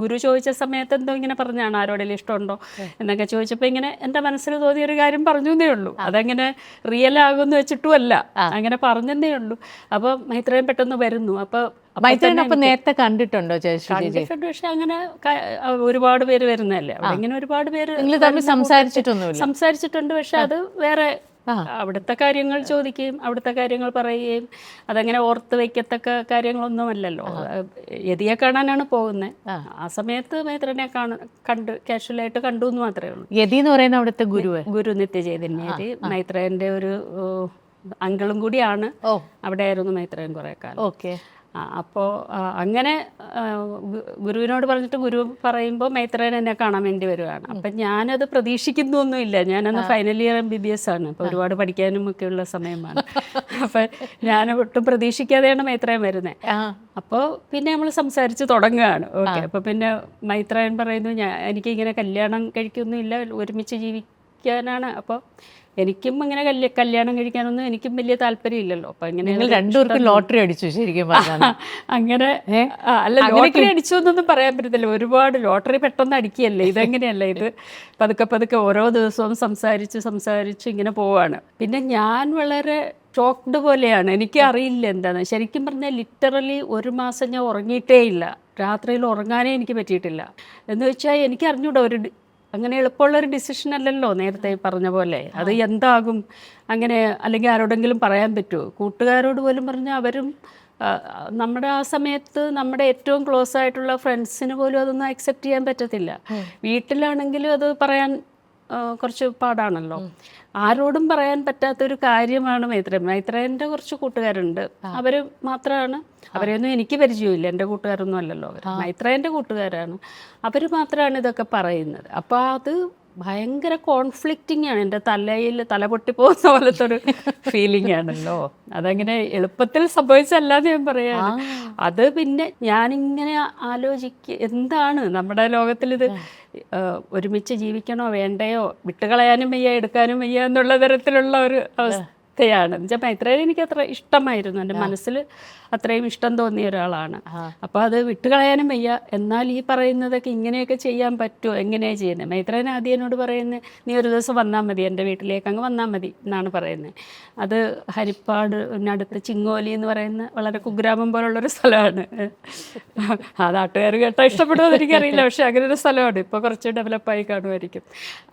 ഗുരു ചോദിച്ച സമയത്ത് എന്തോ ഇങ്ങനെ പറഞ്ഞാണ്, ആരോടെങ്കിലും ഇഷ്ടമുണ്ടോ എന്നൊക്കെ ചോദിച്ചപ്പോൾ ഇങ്ങനെ എൻ്റെ മനസ്സിൽ തോന്നിയൊരു കാര്യം പറഞ്ഞു എന്നേ ഉള്ളൂ. അതങ്ങനെ റിയൽ ആകുമെന്ന് വെച്ചിട്ടുമല്ല, അങ്ങനെ പറഞ്ഞതേ ഉള്ളൂ. അപ്പോൾ മൈത്രേയൻ പെട്ടെന്ന് വരുന്നു. അപ്പോൾ മൈത്രേയനൊപ്പം നേരത്തെ കണ്ടിട്ടുണ്ടോ? കണ്ടിട്ടുണ്ട്, പക്ഷെ അങ്ങനെ ഒരുപാട് പേര് വരുന്നതല്ലേ അവിടെ, ഇങ്ങനെ ഒരുപാട് പേര് സംസാരിച്ചിട്ടുണ്ട്. പക്ഷെ അത് വേറെ അവിടുത്തെ കാര്യങ്ങൾ ചോദിക്കുകയും അവിടുത്തെ കാര്യങ്ങൾ പറയുകയും അതങ്ങനെ ഓർത്ത് വയ്ക്കത്തക്ക കാര്യങ്ങളൊന്നുമല്ലല്ലോ. യതിയെ കാണാനാണ് പോകുന്നത്. ആ സമയത്ത് മൈത്രേയനെ കാഷ്വലായിട്ട് കണ്ടു എന്ന് മാത്രമേ ഉള്ളൂ. യതി എന്ന് പറയുന്ന അവിടുത്തെ ഗുരു നിത്യചൈതന്യതി മൈത്രേയൻ്റെ ഒരു അങ്കിളും കൂടിയാണ്. അവിടെ ആയിരുന്നു മൈത്രേയൻ കുറേ കാലം. ഓക്കെ. അപ്പോൾ അങ്ങനെ ഗുരുവിനോട് പറഞ്ഞിട്ട് ഗുരു പറയുമ്പോൾ മൈത്രേയൻ എന്നെ കാണാൻ വേണ്ടി വരുവാണ്. അപ്പം ഞാനത് പ്രതീക്ഷിക്കുന്നൊന്നുമില്ല. ഞാനന്ന് ഫൈനൽ ഇയർ MBBS ആണ്. അപ്പോൾ ഒരുപാട് പഠിക്കാനും ഒക്കെ ഉള്ള സമയമാണ്. അപ്പം ഞാൻ ഒട്ടും പ്രതീക്ഷിക്കാതെയാണ് മൈത്രേയൻ വരുന്നത്. അപ്പോൾ പിന്നെ നമ്മൾ സംസാരിച്ച് തുടങ്ങുകയാണ്. ഓക്കെ. അപ്പോൾ പിന്നെ മൈത്രേയൻ പറയുന്നു, എനിക്കിങ്ങനെ കല്യാണം കഴിക്കൊന്നുമില്ല, ഒരുമിച്ച് ജീവിക്കാനാണ്. അപ്പോൾ എനിക്കും അങ്ങനെ കല്യാണം കഴിക്കാനൊന്നും എനിക്കും വലിയ താല്പര്യമില്ലല്ലോ. അപ്പം ഇങ്ങനെ രണ്ടുപേർക്കും ലോട്ടറി അടിച്ചു ശരിക്കും അങ്ങനെ അല്ല, ലോട്ടറി അടിച്ചു എന്നൊന്നും പറയാൻ പറ്റത്തില്ല. ഒരുപാട് ലോട്ടറി പെട്ടെന്ന് അടിക്കുകയല്ലേ, ഇതെങ്ങനെയല്ല, ഇത് പതുക്കെ ഓരോ ദിവസവും സംസാരിച്ച് ഇങ്ങനെ പോവാണ്. പിന്നെ ഞാൻ വളരെ ഷോക്ക്ഡ് പോലെയാണ്. എനിക്ക് അറിയില്ല എന്താണെന്ന്. ശരിക്കും പറഞ്ഞാൽ ലിറ്ററലി ഒരു മാസം ഞാൻ ഉറങ്ങിയിട്ടേ ഇല്ല. രാത്രിയിൽ ഉറങ്ങാനേ എനിക്ക് പറ്റിയിട്ടില്ല. എന്ന് വെച്ചാൽ എനിക്ക് അറിഞ്ഞൂടാ, അങ്ങനെ എളുപ്പമുള്ളൊരു ഡിസിഷൻ അല്ലല്ലോ നേരത്തെ പറഞ്ഞ പോലെ. അത് എന്താകും അങ്ങനെ, അല്ലെങ്കിൽ ആരോടെങ്കിലും പറയാൻ പറ്റുമോ? കൂട്ടുകാരോട് പോലും പറഞ്ഞാൽ അവരും നമ്മുടെ ആ സമയത്ത് നമ്മുടെ ഏറ്റവും ക്ലോസ് ആയിട്ടുള്ള ഫ്രണ്ട്സിന് പോലും അതൊന്നും അക്സെപ്റ്റ് ചെയ്യാൻ പറ്റത്തില്ല. വീട്ടിലാണെങ്കിലും അത് പറയാൻ കുറച്ച് പാടാണല്ലോ. ആരോടും പറയാൻ പറ്റാത്തൊരു കാര്യമാണ് മൈത്രേയൻ്റെ കുറച്ച് കൂട്ടുകാരുണ്ട്. അവർ മാത്രമാണ്, അവരെയൊന്നും എനിക്ക് പരിചയമില്ല, എൻ്റെ കൂട്ടുകാരൊന്നും അല്ലല്ലോ അവർ, മൈത്രേയൻ്റെ കൂട്ടുകാരാണ്. അവർ മാത്രമാണ് ഇതൊക്കെ പറയുന്നത്. അപ്പോൾ അത് ഭയങ്കര കോൺഫ്ലിക്റ്റിംഗ് ആണ്. എൻ്റെ തല പൊട്ടിപ്പോകുന്ന പോലത്തെ ഒരു ഫീലിംഗ് ആണല്ലോ. അതങ്ങനെ എളുപ്പത്തിൽ സംഭവിച്ചല്ലാതെ ഞാൻ പറയാം. അത് പിന്നെ ഞാനിങ്ങനെ എന്താണ് നമ്മുടെ ലോകത്തിലിത് ഒരുമിച്ച് ജീവിക്കണോ വേണ്ടയോ, വിട്ടുകളയാനും വയ്യ എടുക്കാനും വയ്യ എന്നുള്ള തരത്തിലുള്ള ഒരു അവസ്ഥയാണ്. എന്നുവെച്ചാൽ മൈത്രേയൻ എനിക്ക് അത്ര ഇഷ്ടമായിരുന്നു, എൻ്റെ മനസ്സിൽ അത്രയും ഇഷ്ടം തോന്നിയ ഒരാളാണ്. അപ്പോൾ അത് വിട്ടുകളയാനും വയ്യ. എന്നാൽ ഈ പറയുന്നതൊക്കെ ഇങ്ങനെയൊക്കെ ചെയ്യാൻ പറ്റുമോ, എങ്ങനെയാണ് ചെയ്യുന്നത്? മൈത്രേയൻ ആദ്യം എന്നോട് പറയുന്നത്, നീ ഒരു ദിവസം വന്നാൽ മതി, എൻ്റെ വീട്ടിലേക്ക് അങ്ങ് വന്നാൽ മതി എന്നാണ് പറയുന്നത്. അത് ഹരിപ്പാടിനടുത്ത് ചിങ്ങോലി എന്ന് പറയുന്ന വളരെ കുഗ്രാമം പോലുള്ളൊരു സ്ഥലമാണ്. ആ നാട്ടുകാർ കേട്ടാൽ ഇഷ്ടപ്പെടുമെന്ന് എനിക്കറിയില്ല, പക്ഷേ അങ്ങനെ ഒരു സ്ഥലമാണ്. ഇപ്പോൾ കുറച്ച് ഡെവലപ്പായി കാണുമായിരിക്കും.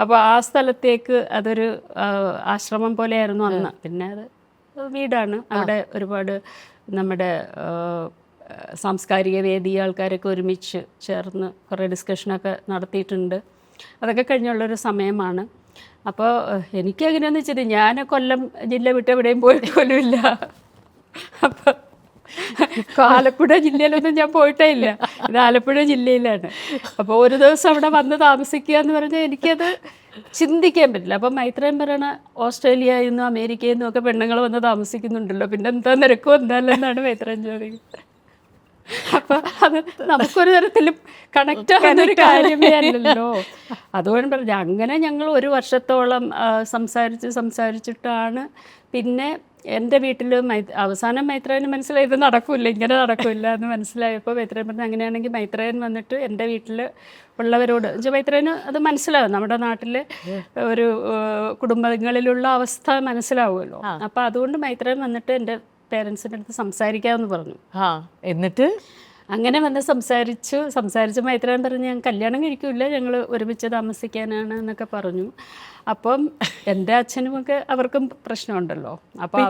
അപ്പോൾ ആ സ്ഥലത്തേക്ക് അതൊരു ആശ്രമം പോലെയായിരുന്നു അന്ന്. പിന്നെ അത് വീടാണ്. അവിടെ ഒരുപാട് നമ്മുടെ സാംസ്കാരിക വേദി ആൾക്കാരൊക്കെ ഒരുമിച്ച് ചേർന്ന് കുറേ ഡിസ്കഷനൊക്കെ നടത്തിയിട്ടുണ്ട്. അതൊക്കെ കഴിഞ്ഞുള്ളൊരു സമയമാണ്. അപ്പോൾ എനിക്ക് എങ്ങനെയാണെന്ന് വെച്ചിട്ട് ഞാൻ കൊല്ലം ജില്ല വിട്ട് എവിടെയും പോയിട്ട് പോലുമില്ല. അപ്പോൾ ആലപ്പുഴ ജില്ലയിലൊന്നും ഞാൻ പോയിട്ടേ ഇല്ല. ഇത് ആലപ്പുഴ ജില്ലയിലാണ്. അപ്പോൾ ഒരു ദിവസം അവിടെ വന്ന് താമസിക്കുക എന്ന് പറഞ്ഞാൽ എനിക്കത് ചിന്തിക്കാൻ പറ്റില്ല. അപ്പം മൈത്രേയൻ പറയണ ഓസ്ട്രേലിയയിൽ നിന്നും അമേരിക്കയിൽ നിന്നും ഒക്കെ പെണ്ണുങ്ങൾ വന്ന് താമസിക്കുന്നുണ്ടല്ലോ, പിന്നെ എന്താ നിരക്കും എന്താല്ലെന്നാണ് മൈത്രേയൻ ചോദിക്കുന്നത്. അപ്പം അത് നമുക്കൊരു തരത്തിലും കണക്റ്റ് ആകുന്നൊരു കാര്യമേ അല്ലല്ലോ. അതുകൊണ്ട് പറഞ്ഞു അങ്ങനെ ഞങ്ങൾ ഒരു വർഷത്തോളം സംസാരിച്ചിട്ടാണ് പിന്നെ എൻ്റെ വീട്ടിൽ അവസാനം മൈത്രേയന് മനസ്സിലായി ഇത് നടക്കില്ല, ഇങ്ങനെ നടക്കില്ല എന്ന് മനസ്സിലായപ്പോൾ മൈത്രേയൻ പറഞ്ഞു അങ്ങനെയാണെങ്കിൽ മൈത്രേയൻ വന്നിട്ട് എൻ്റെ വീട്ടിൽ ഉള്ളവരോട് മൈത്രേയന് അത് മനസ്സിലാവും, നമ്മുടെ നാട്ടിൽ ഒരു കുടുംബങ്ങളിലുള്ള അവസ്ഥ മനസ്സിലാവുമല്ലോ. അപ്പോൾ അതുകൊണ്ട് മൈത്രേയൻ വന്നിട്ട് എൻ്റെ പേരൻസിൻ്റെ അടുത്ത് സംസാരിക്കാമെന്ന് പറഞ്ഞു. എന്നിട്ട് അങ്ങനെ വന്ന് സംസാരിച്ച് മൈത്രേയൻ പറഞ്ഞു ഞാൻ കല്യാണം കഴിക്കില്ല, ഞങ്ങൾ ഒരുമിച്ച് താമസിക്കാനാണ് എന്നൊക്കെ പറഞ്ഞു. അപ്പം എൻ്റെ അച്ഛനുമൊക്കെ അവർക്കും പ്രശ്നമുണ്ടല്ലോ. അപ്പോൾ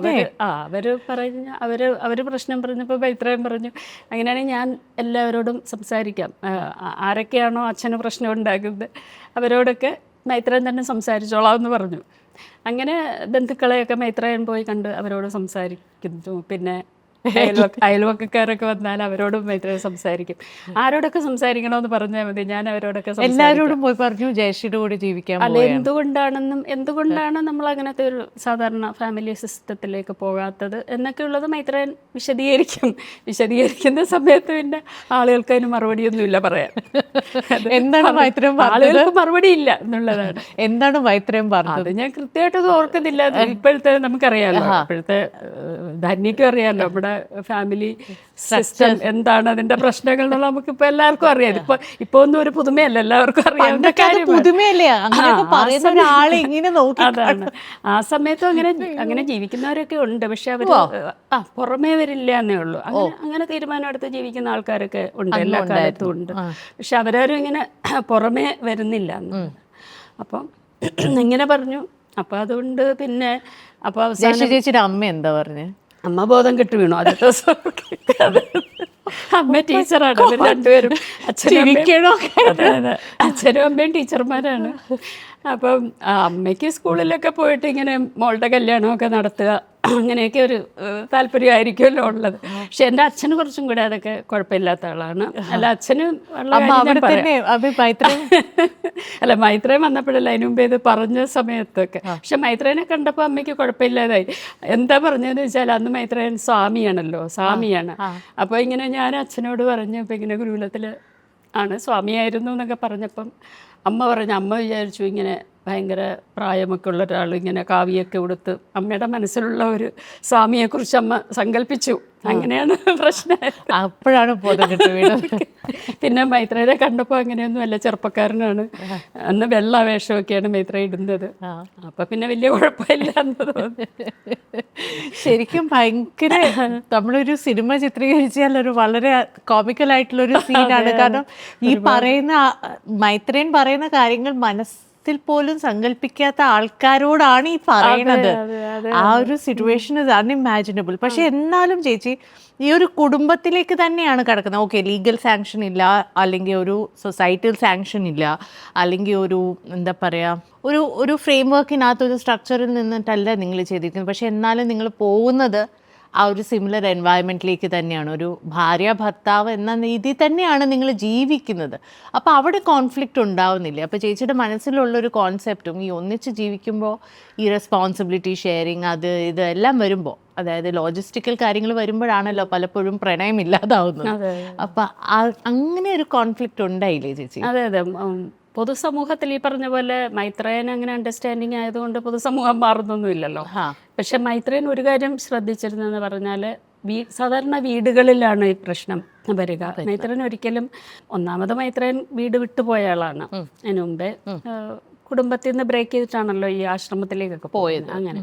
അവർ പ്രശ്നം പറഞ്ഞപ്പോൾ മൈത്രേയൻ പറഞ്ഞു അങ്ങനെയാണെങ്കിൽ ഞാൻ എല്ലാവരോടും സംസാരിക്കാം, ആരൊക്കെയാണോ അച്ഛന് പ്രശ്നം ഉണ്ടാക്കുന്നത് അവരോടൊക്കെ മൈത്രേയൻ തന്നെ സംസാരിച്ചോളാം എന്ന് പറഞ്ഞു. അങ്ങനെ ബന്ധുക്കളെയൊക്കെ മൈത്രേയൻ പോയി കണ്ട് അവരോട് സംസാരിക്കുന്നു. പിന്നെ അയൽവക്കക്കാരൊക്കെ വന്നാൽ അവരോടും മൈത്രേയൻ സംസാരിക്കും. ആരോടൊക്കെ സംസാരിക്കണമെന്ന് പറഞ്ഞാൽ മതി, ഞാൻ അവരോടൊക്കെ എല്ലാവരോടും പോയി പറഞ്ഞു ജയശ്രീയുടെ കൂടെ ജീവിക്കാൻ. അല്ല, എന്തുകൊണ്ടാണ് നമ്മൾ അങ്ങനത്തെ ഒരു സാധാരണ ഫാമിലി സിസ്റ്റത്തിലേക്ക് പോകാത്തത് എന്നൊക്കെയുള്ളത് മൈത്രേയൻ വിശദീകരിക്കുന്ന സമയത്ത് പിന്നെ ആളുകൾക്ക് അതിന് മറുപടിയൊന്നുമില്ല പറയാൻ. എന്താണ് മൈത്രേയൻ ആളുകൾക്ക് മറുപടി ഇല്ല എന്നുള്ളതാണ്. എന്താണ് മൈത്രേയൻ പറഞ്ഞത്? അത് ഞാൻ കൃത്യമായിട്ടത് ഓർക്കുന്നില്ല. ഇപ്പോഴത്തെ നമുക്കറിയാലോ, ഇപ്പോഴത്തെ ധന്യക്കും അറിയാലോ നമ്മുടെ ഫാമിലി സിസ്റ്റം എന്താണ്, അതിന്റെ പ്രശ്നങ്ങൾ എന്നുള്ള നമുക്കിപ്പോൾ എല്ലാവർക്കും അറിയാം. ഇപ്പൊ ഒന്നും ഒരു പുതുമയല്ല, എല്ലാവർക്കും അറിയാവുന്ന കാര്യമാണ്. അതാണ്. ആ സമയത്തും അങ്ങനെ ജീവിക്കുന്നവരൊക്കെ ഉണ്ട്. പക്ഷെ അവര് പുറമേ വരില്ല എന്നേ ഉള്ളൂ. അങ്ങനെ തീരുമാനം എടുത്ത് ജീവിക്കുന്ന ആൾക്കാരൊക്കെ ഉണ്ട്, എല്ലാ കാലത്തും ഉണ്ട്. പക്ഷെ അവരാരും ഇങ്ങനെ പുറമേ വരുന്നില്ല. അപ്പം ഇങ്ങനെ പറഞ്ഞു. അപ്പൊ അതുകൊണ്ട് പിന്നെ അപ്പൊ അവസാനം ചേച്ചിയുടെ അമ്മ എന്താ പറഞ്ഞേ? അമ്മ ബോധം കെട്ട് വീണു ആദ്യത്തെ ദിവസം. അമ്മ ടീച്ചറാണ്, അവർ രണ്ടുപേരും അച്ഛനും അമ്മയും ടീച്ചർമാരാണ്. അപ്പം അമ്മയ്ക്ക് സ്കൂളിലൊക്കെ പോയിട്ട് ഇങ്ങനെ മോളുടെ കല്യാണമൊക്കെ നടത്തുക അങ്ങനെയൊക്കെ ഒരു താല്പര്യമായിരിക്കുമല്ലോ ഉള്ളത്. പക്ഷെ എൻ്റെ അച്ഛന് കുറച്ചും കൂടെ അതൊക്കെ കുഴപ്പമില്ലാത്ത ആളാണ്. അല്ല, അച്ഛന് അല്ല മൈത്രേയൻ വന്നപ്പോഴല്ല, അതിന് മുമ്പേ ഇത് പറഞ്ഞ സമയത്തൊക്കെ. പക്ഷെ മൈത്രേയനെ കണ്ടപ്പോൾ അമ്മയ്ക്ക് കുഴപ്പമില്ലാതായി. എന്താ പറഞ്ഞതെന്ന് വെച്ചാൽ അന്ന് മൈത്രേയൻ സ്വാമിയാണ്. അപ്പോൾ ഇങ്ങനെ ഞാൻ അച്ഛനോട് പറഞ്ഞു, ഇപ്പം ഇങ്ങനെ ഗുരുകുലത്തിൽ ആണ് സ്വാമിയായിരുന്നു എന്നൊക്കെ പറഞ്ഞപ്പം അമ്മ വിചാരിച്ചു ഇങ്ങനെ ഭയങ്കര പ്രായമൊക്കെ ഉള്ള ഒരാൾ ഇങ്ങനെ കാവിയൊക്കെ ഉടുത്ത് അമ്മയുടെ മനസ്സിലുള്ള ഒരു സ്വാമിയെക്കുറിച്ച് അമ്മ സങ്കല്പിച്ചു. അങ്ങനെയാണ് പ്രശ്നം. അപ്പോഴാണ് പിന്നെ മൈത്രേയനെ കണ്ടപ്പോൾ അങ്ങനെയൊന്നും അല്ല, ചെറുപ്പക്കാരനാണ്. അന്ന് വെള്ള വേഷമൊക്കെയാണ് മൈത്രേയൻ ഇടുന്നത്. അപ്പൊ പിന്നെ വലിയ കുഴപ്പമില്ല എന്ന് തോന്നി. ശരിക്കും ഭയങ്കര നമ്മളൊരു സിനിമ ചിത്രീകരിച്ചാൽ ഒരു വളരെ കോമിക്കലായിട്ടുള്ളൊരു സീനാണ്. കാരണം ഈ പറയുന്ന മൈത്രേയൻ പറയുന്ന കാര്യങ്ങൾ മനസ്സിൽ പോലും സങ്കല്പിക്കാത്ത ആൾക്കാരോടാണ് ഈ പറയണത്. ആ ഒരു സിറ്റുവേഷൻ ഇസ് അൺഇമാജിനബിൾ. പക്ഷെ എന്നാലും ചേച്ചി ഈ ഒരു കുടുംബത്തിലേക്ക് തന്നെയാണ് കിടക്കുന്നത്. ഓക്കെ, ലീഗൽ സാങ്ഷൻ ഇല്ല, അല്ലെങ്കിൽ ഒരു സൊസൈറ്റൽ സാങ്ഷൻ ഇല്ല, അല്ലെങ്കിൽ ഒരു എന്താ പറയുക ഒരു ഫ്രെയിം വർക്കിനകത്ത് ഒരു സ്ട്രക്ചറിൽ നിന്നിട്ടല്ല നിങ്ങൾ ചെയ്തിരിക്കുന്നത്. പക്ഷെ എന്നാലും നിങ്ങൾ പോകുന്നത് ആ ഒരു സിമിലർ എൻവയൺമെൻറ്റിലേക്ക് തന്നെയാണ്. ഒരു ഭാര്യ ഭർത്താവ് എന്ന രീതി തന്നെയാണ് നിങ്ങൾ ജീവിക്കുന്നത്. അപ്പോൾ അവിടെ കോൺഫ്ലിക്റ്റ് ഉണ്ടാവുന്നില്ല. അപ്പോൾ ചേച്ചിയുടെ മനസ്സിലുള്ളൊരു കോൺസെപ്റ്റും ഈ ഒന്നിച്ച് ജീവിക്കുമ്പോൾ ഈ റെസ്പോൺസിബിലിറ്റി ഷെയറിങ് ഇതെല്ലാം വരുമ്പോൾ, അതായത് ലോജിസ്റ്റിക്കൽ കാര്യങ്ങൾ വരുമ്പോഴാണല്ലോ പലപ്പോഴും പ്രണയം ഇല്ലാതാവുന്നത്. അപ്പം അങ്ങനെ ഒരു കോൺഫ്ലിക്റ്റ് ഉണ്ടായില്ലേ ചേച്ചി? അതെ. പൊതുസമൂഹത്തിൽ ഈ പറഞ്ഞ പോലെ മൈത്രേയൻ അങ്ങനെ അണ്ടർസ്റ്റാൻഡിങ് ആയതുകൊണ്ട് പൊതുസമൂഹം മാറുന്നൊന്നുമില്ലല്ലോ. പക്ഷെ മൈത്രേയൻ ഒരു കാര്യം ശ്രദ്ധിച്ചിരുന്നെന്ന് പറഞ്ഞാൽ സാധാരണ വീടുകളിലാണ് ഈ പ്രശ്നം വരിക. മൈത്രേയൻ ഒരിക്കലും മൈത്രേയൻ വീട് വിട്ടുപോയ ആളാണ്. അതിന് മുമ്പേ കുടുംബത്തിൽ നിന്ന് ബ്രേക്ക് ചെയ്തിട്ടാണല്ലോ ഈ ആശ്രമത്തിലേക്കൊക്കെ പോയത്. അങ്ങനെ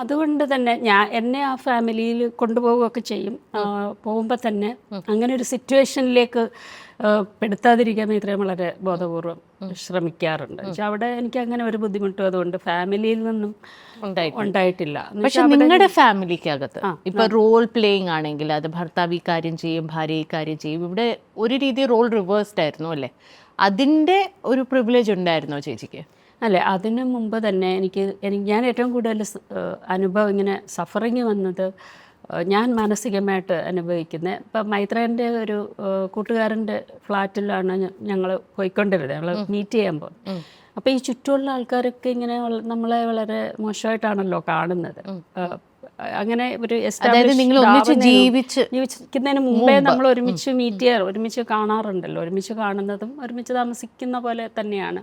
അതുകൊണ്ട് തന്നെ എന്നെ ആ ഫാമിലിയിൽ കൊണ്ടുപോവുകയൊക്കെ ചെയ്യും. പോകുമ്പോൾ തന്നെ അങ്ങനെ ഒരു സിറ്റുവേഷനിലേക്ക് പെടുത്താതിരിക്കാൻ മൈത്രേയൻ വളരെ ബോധപൂർവം ശ്രമിക്കാറുണ്ട്. പക്ഷെ അവിടെ എനിക്ക് അങ്ങനെ ഒരു ബുദ്ധിമുട്ടും അതുകൊണ്ട് ഫാമിലിയിൽ നിന്നും ഉണ്ടായിട്ടില്ല. പക്ഷെ നിങ്ങളുടെ ഫാമിലിക്കകത്ത് ഇപ്പൊ റോൾ പ്ലേയിങ് ആണെങ്കിൽ അത് ഭർത്താവ് ഈ കാര്യം ചെയ്യും, ഭാര്യ ഈ കാര്യം ചെയ്യും. ഇവിടെ ഒരു രീതി റോൾ റിവേഴ്സ്ഡ് ആയിരുന്നു അല്ലേ? അതിൻ്റെ ഒരു പ്രിവിലേജ് ഉണ്ടായിരുന്നോ ചേച്ചിക്ക്? അല്ലേ, അതിന് മുമ്പ് തന്നെ ഞാൻ ഏറ്റവും കൂടുതൽ അനുഭവം ഇങ്ങനെ സഫറിങ് വന്നത് ഞാൻ മാനസികമായിട്ട് അനുഭവിക്കുന്നത്. ഇപ്പം മൈത്രേയൻ്റെ ഒരു കൂട്ടുകാരൻ്റെ ഫ്ലാറ്റിലാണ് ഞങ്ങൾ പോയിക്കൊണ്ടിരുന്നത്. ഞങ്ങൾ മീറ്റ് ചെയ്യാൻ പോകും. അപ്പോൾ ഈ ചുറ്റുമുള്ള ആൾക്കാരൊക്കെ ഇങ്ങനെ നമ്മളെ വളരെ മോശമായിട്ടാണല്ലോ കാണുന്നത്. അങ്ങനെ ഒരു അതായത് നിങ്ങൾ ഒന്നിച്ച് ജീവിക്കുന്നതിന് മുമ്പേ നമ്മൾ ഒരുമിച്ച് മീറ്റ് ചെയ്യാറ്, ഒരുമിച്ച് കാണാറുണ്ടല്ലോ, ഒരുമിച്ച് കാണുന്നതും ഒരുമിച്ച് താമസിക്കുന്ന പോലെ തന്നെയാണ്.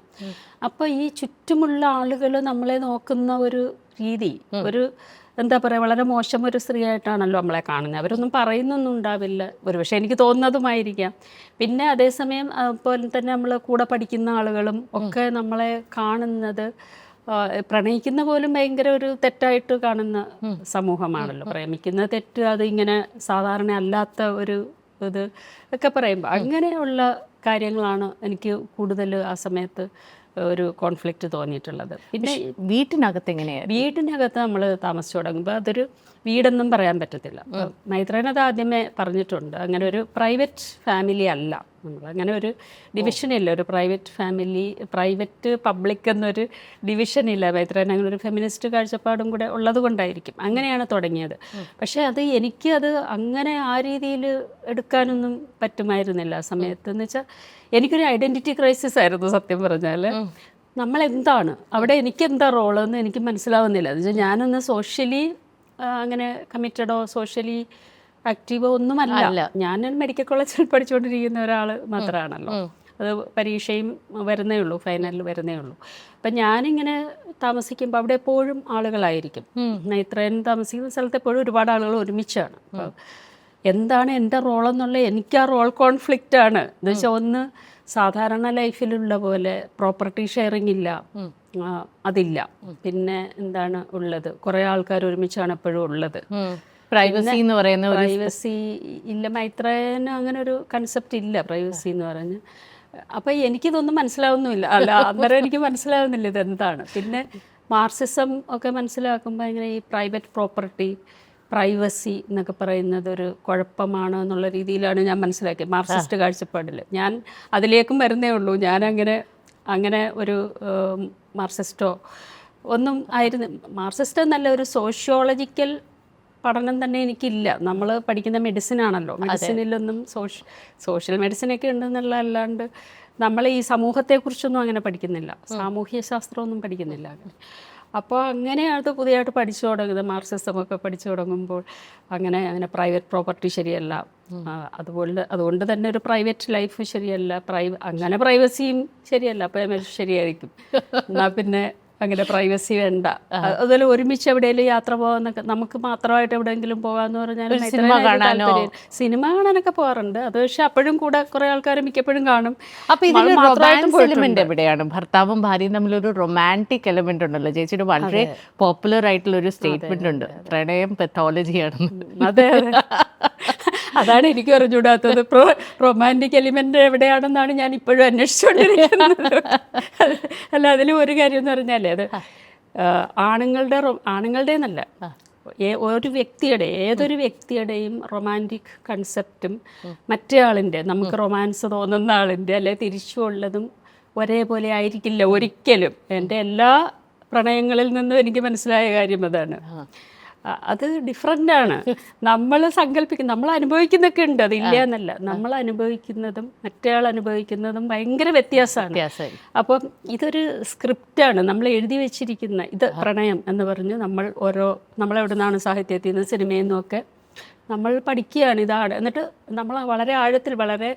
അപ്പോൾ ഈ ചുറ്റുമുള്ള ആളുകൾ നമ്മളെ നോക്കുന്ന ഒരു രീതി, ഒരു എന്താ പറയുക, വളരെ മോശം ഒരു സ്ത്രീയായിട്ടാണല്ലോ നമ്മളെ കാണുന്നത്. അവരൊന്നും പറയുന്നൊന്നും ഉണ്ടാവില്ല, ഒരുപക്ഷെ എനിക്ക് തോന്നുന്നതുമായിരിക്കാം. പിന്നെ അതേസമയം പോലെ തന്നെ നമ്മൾ കൂടെ പഠിക്കുന്ന ആളുകളും ഒക്കെ നമ്മളെ കാണുന്നത് പ്രണയിക്കുന്ന പോലും ഭയങ്കര ഒരു തെറ്റായിട്ട് കാണുന്ന സമൂഹമാണല്ലോ. പ്രേമിക്കുന്ന തെറ്റ് അത് ഇങ്ങനെ സാധാരണ അല്ലാത്ത ഒരു ഇത് ഒക്കെ പറയുമ്പോൾ അങ്ങനെയുള്ള കാര്യങ്ങളാണ് എനിക്ക് കൂടുതൽ ആ സമയത്ത് ഒരു കോൺഫ്ലിക്റ്റ് തോന്നിയിട്ടുള്ളത്. പിന്നെ വീട്ടിനകത്ത് എങ്ങനെയാണ്? വീട്ടിനകത്ത് നമ്മൾ താമസിച്ചു തുടങ്ങുമ്പോൾ അതൊരു വീടെന്നും പറയാൻ പറ്റത്തില്ല. മൈത്രേൻ അത് ആദ്യമേ പറഞ്ഞിട്ടുണ്ട്, അങ്ങനെ ഒരു പ്രൈവറ്റ് ഫാമിലി അല്ല നമ്മൾ, അങ്ങനെ ഒരു ഡിവിഷനില്ല, ഒരു പ്രൈവറ്റ് ഫാമിലി, പ്രൈവറ്റ് പബ്ലിക് എന്നൊരു ഡിവിഷനില്ല. മൈത്രേൻ അങ്ങനെ ഒരു ഫെമിനിസ്റ്റ് കാഴ്ചപ്പാടും കൂടെ ഉള്ളത് കൊണ്ടായിരിക്കും അങ്ങനെയാണ് തുടങ്ങിയത്. പക്ഷേ അത് എനിക്ക് അത് അങ്ങനെ ആ രീതിയിൽ എടുക്കാനൊന്നും പറ്റുമായിരുന്നില്ല ആ സമയത്ത്. എന്ന് വെച്ചാൽ എനിക്കൊരു ഐഡൻറ്റിറ്റി ക്രൈസിസ് ആയിരുന്നു സത്യം പറഞ്ഞാൽ. നമ്മളെന്താണ് അവിടെ, എനിക്കെന്താ റോളെന്ന് എനിക്ക് മനസ്സിലാവുന്നില്ല. എന്ന് വെച്ചാൽ ഞാനൊന്ന് സോഷ്യലി അങ്ങനെ കമ്മിറ്റഡോ സോഷ്യലി ആക്റ്റീവോ ഒന്നുമല്ല. ഞാൻ മെഡിക്കൽ കോളേജിൽ പഠിച്ചുകൊണ്ടിരിക്കുന്ന ഒരാൾ മാത്രമാണല്ലോ. അത് പരീക്ഷയും വരുന്നേ ഉള്ളൂ, ഫൈനലിൽ വരുന്നേ ഉള്ളൂ. അപ്പം ഞാനിങ്ങനെ താമസിക്കുമ്പോൾ അവിടെ എപ്പോഴും ആളുകളായിരിക്കും. ഇത്രയും താമസിക്കുന്ന സ്ഥലത്ത് എപ്പോഴും ഒരുപാട് ആളുകൾ ഒരുമിച്ചാണ്. അപ്പം എന്താണ് എൻ്റെ റോളെന്നുള്ള എനിക്ക് ആ റോൾ കോൺഫ്ലിക്റ്റ് ആണ്. എന്ന് വെച്ചാൽ ഒന്ന് സാധാരണ ലൈഫിലുള്ള പോലെ പ്രോപ്പർട്ടി ഷെയറിങ് ഇല്ല, അതില്ല. പിന്നെ എന്താണ് ഉള്ളത്, കുറേ ആൾക്കാർ ഒരുമിച്ചാണ് എപ്പോഴും ഉള്ളത്. പ്രൈവസി എന്ന് പറയുന്ന പ്രൈവസി ഇല്ല, മൈത്രേന് അങ്ങനെ ഒരു കൺസെപ്റ്റ് ഇല്ല പ്രൈവസി എന്ന് പറഞ്ഞ്. അപ്പം എനിക്കിതൊന്നും മനസ്സിലാവുന്നുമില്ല, അല്ല അന്നേരം എനിക്ക് മനസ്സിലാവുന്നില്ല ഇതെന്താണ്. പിന്നെ മാർക്സിസം ഒക്കെ മനസ്സിലാക്കുമ്പോൾ ഇങ്ങനെ ഈ പ്രൈവറ്റ് പ്രോപ്പർട്ടി, പ്രൈവസി എന്നൊക്കെ പറയുന്നത് ഒരു കുഴപ്പമാണ് എന്നുള്ള രീതിയിലാണ് ഞാൻ മനസ്സിലാക്കിയത് മാർക്സിസ്റ്റ് കാഴ്ചപ്പാടിൽ. ഞാൻ അതിലേക്കും വരുന്നേ ഉള്ളൂ. അങ്ങനെ ഒരു മാർക്സിസ്റ്റോ ഒന്നും ആയിരുന്നു. മാർക്സിസ്റ്റ് എന്നല്ല, ഒരു സോഷ്യോളജിക്കൽ പഠനം തന്നെ എനിക്കില്ല. നമ്മൾ പഠിക്കുന്ന മെഡിസിൻ ആണല്ലോ, മെഡിസിനിലൊന്നും സോഷ്യൽ മെഡിസിനൊക്കെ ഉണ്ടെന്നുള്ള അല്ലാണ്ട് നമ്മൾ ഈ സമൂഹത്തെക്കുറിച്ചൊന്നും അങ്ങനെ പഠിക്കുന്നില്ല, സാമൂഹ്യ ശാസ്ത്രമൊന്നും പഠിക്കുന്നില്ല. അപ്പോൾ അങ്ങനെയാണ് പുതിയതായിട്ട് പഠിച്ചു തുടങ്ങുന്നത്. മാർക്സിസമൊക്കെ പഠിച്ചു തുടങ്ങുമ്പോൾ അങ്ങനെ പ്രൈവറ്റ് പ്രോപ്പർട്ടി ശരിയല്ല, അതുകൊണ്ട് തന്നെ ഒരു പ്രൈവറ്റ് ലൈഫ് ശരിയല്ല, അങ്ങനെ പ്രൈവസിയും ശരിയല്ല. അപ്പോൾ ശരിയായിരിക്കും, എന്നാൽ പിന്നെ അങ്ങനെ പ്രൈവസി വേണ്ട, അതുപോലെ ഒരുമിച്ച് എവിടെയെങ്കിലും യാത്ര പോകാന്നൊക്കെ, നമുക്ക് മാത്രമായിട്ട് എവിടെയെങ്കിലും പോകാന്ന് പറഞ്ഞാൽ സിനിമ കാണാനൊക്കെ പോകാറുണ്ട്. അത് പക്ഷെ അപ്പോഴും കൂടെ കുറെ ആൾക്കാർ മിക്കപ്പോഴും കാണും. അപ്പൊ ഇതിൽ റൊമാൻസ് എലിമെന്റ് എവിടെയാണ്? ഭർത്താവും ഭാര്യയും തമ്മിലൊരു റൊമാൻറ്റിക് എലിമെന്റ് ഉണ്ടല്ലോ. ചേച്ചിയുടെ വളരെ പോപ്പുലർ ആയിട്ടുള്ള ഒരു സ്റ്റേറ്റ്മെന്റ് ഉണ്ട്, പ്രണയം പെത്തോളജിയാണ്. അതെ അതെ, അതാണ് എനിക്ക് അറിഞ്ഞൂടാത്തത്. റൊമാൻറ്റിക് എലിമെന്റ് എവിടെയാണെന്നാണ് ഞാൻ ഇപ്പോഴും അന്വേഷിച്ചുകൊണ്ടിരിക്കുന്നത്. അല്ല, അതിൽ ഒരു കാര്യം എന്ന് പറഞ്ഞാൽ അത് ആണുങ്ങളുടെ എന്നല്ല, ഏതൊരു വ്യക്തിയുടെയും റൊമാൻറ്റിക് കൺസെപ്റ്റും മറ്റേ ആളിൻ്റെ, നമുക്ക് റൊമാൻസ് തോന്നുന്ന ആളിൻ്റെ അല്ലെ തിരിച്ചുള്ളതും ഒരേപോലെ ആയിരിക്കില്ല ഒരിക്കലും. എൻ്റെ എല്ലാ പ്രണയങ്ങളിൽ നിന്നും എനിക്ക് മനസ്സിലായ കാര്യം അതാണ്. അത് ഡിഫറെൻ്റാണ്. നമ്മൾ സങ്കല്പിക്കുന്ന, നമ്മൾ അനുഭവിക്കുന്നൊക്കെ ഉണ്ട്, അതില്ല എന്നല്ല. നമ്മൾ അനുഭവിക്കുന്നതും മറ്റേയാൾ അനുഭവിക്കുന്നതും ഭയങ്കര വ്യത്യാസമാണ്. അപ്പം ഇതൊരു സ്ക്രിപ്റ്റാണ് നമ്മൾ എഴുതി വെച്ചിരിക്കുന്ന. ഇത് പ്രണയം എന്ന് പറഞ്ഞ് നമ്മളെവിടെ നിന്നാണ് സാഹിത്യത്തിൽ നിന്ന് സിനിമയിൽ നിന്നൊക്കെ നമ്മൾ പഠിക്കുകയാണ്, ഇതാണ്. എന്നിട്ട് നമ്മൾ വളരെ ആഴത്തിൽ, വളരെ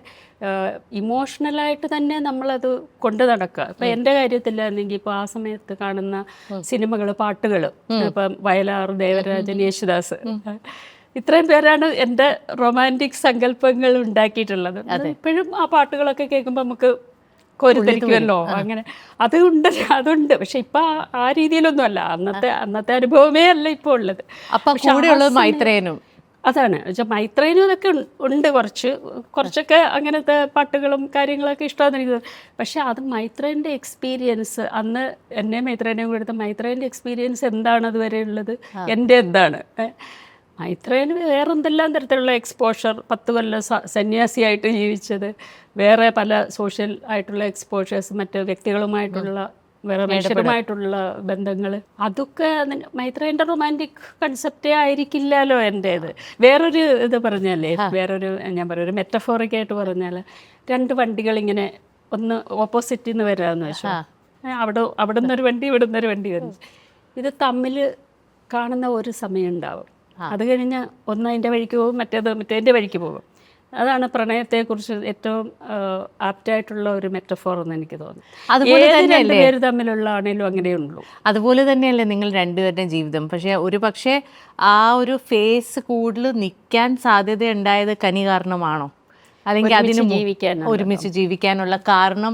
ഇമോഷണലായിട്ട് തന്നെ നമ്മളത് കൊണ്ട് നടക്കുക. ഇപ്പം എൻ്റെ കാര്യത്തിലാണെങ്കിൽ ഇപ്പോൾ ആ സമയത്ത് കാണുന്ന സിനിമകൾ, പാട്ടുകൾ, ഇപ്പം വയലാർ, ദേവരാജൻ, യേശുദാസ്, ഇത്രയും പേരാണ് എൻ്റെ റൊമാൻറ്റിക് സങ്കല്പങ്ങൾ ഉണ്ടാക്കിയിട്ടുള്ളത്. ഇപ്പോഴും ആ പാട്ടുകളൊക്കെ കേൾക്കുമ്പോൾ നമുക്ക് കോരിത്തരിക്കുമല്ലോ. അങ്ങനെ അതുണ്ട്. പക്ഷെ ഇപ്പം ആ രീതിയിലൊന്നും അല്ല, അന്നത്തെ അനുഭവമേ അല്ല ഇപ്പോൾ ഉള്ളത്. അപ്പം കൂടെയുള്ളത് മൈത്രേനും അതാണ്. മൈത്രേനും ഇതൊക്കെ ഉണ്ട്, കുറച്ചൊക്കെ അങ്ങനത്തെ പാട്ടുകളും കാര്യങ്ങളൊക്കെ ഇഷ്ടമാണെന്ന് എനിക്ക് തോന്നുന്നു. പക്ഷെ അത് മൈത്രേൻ്റെ എക്സ്പീരിയൻസ്, അന്ന് എന്നെ മൈത്രേനെയും കൂടെ എടുത്ത മൈത്രേൻ്റെ എക്സ്പീരിയൻസ് എന്താണ് അതുവരെ ഉള്ളത്, എൻ്റെ എന്താണ്. മൈത്രേന് വേറെ എന്തെല്ലാം തരത്തിലുള്ള എക്സ്പോഷർ, 10 കൊല്ലം സന്യാസിയായിട്ട് ജീവിച്ചത്, വേറെ പല സോഷ്യൽ ആയിട്ടുള്ള എക്സ്പോഷേഴ്സ്, മറ്റ് വ്യക്തികളുമായിട്ടുള്ള വേറെ മനുഷ്യരുമായിട്ടുള്ള ബന്ധങ്ങൾ, അതൊക്കെ മൈത്രേൻ്റെ റൊമാൻറ്റിക് കൺസെപ്റ്റേ ആയിരിക്കില്ലല്ലോ എൻ്റേത്. വേറൊരു ഇത് പറഞ്ഞാലേ, ഞാൻ ഒരു മെറ്റഫോറിക്കായിട്ട് പറഞ്ഞാൽ, 2 വണ്ടികൾ ഇങ്ങനെ ഒന്ന് ഓപ്പോസിറ്റിൽ നിന്ന് വരാമെന്ന് വെച്ചാൽ, അവിടെ നിന്നൊരു വണ്ടി, ഇവിടെ നിന്നൊരു വണ്ടി വന്നു, ഇത് തമ്മിൽ കാണുന്ന ഒരു സമയം ഉണ്ടാവും. അത് കഴിഞ്ഞ് ഒന്ന് അതിൻ്റെ വഴിക്ക് പോകും, മറ്റേതിൻ്റെ വഴിക്ക് പോകും. അതാണ് പ്രണയത്തെക്കുറിച്ച് ഏറ്റവും ആപ്റ്റായിട്ടുള്ള ഒരു മെറ്റഫോർ എന്ന് എനിക്ക് തോന്നുന്നു. അതുപോലെ രണ്ടുപേര് തമ്മിലുള്ള ആണെങ്കിലും അങ്ങനെയുള്ളൂ. അതുപോലെ തന്നെയല്ലേ നിങ്ങൾ രണ്ടുപേരുടെ ജീവിതം. പക്ഷേ ഒരു പക്ഷേ ആ ഒരു ഫേസ് കൂടുതൽ നിൽക്കാൻ സാധ്യത ഉണ്ടായത് കനി കാരണമാണോ, അല്ലെങ്കിൽ അതിന് ഒരുമിച്ച് ജീവിക്കാനുള്ള കാരണം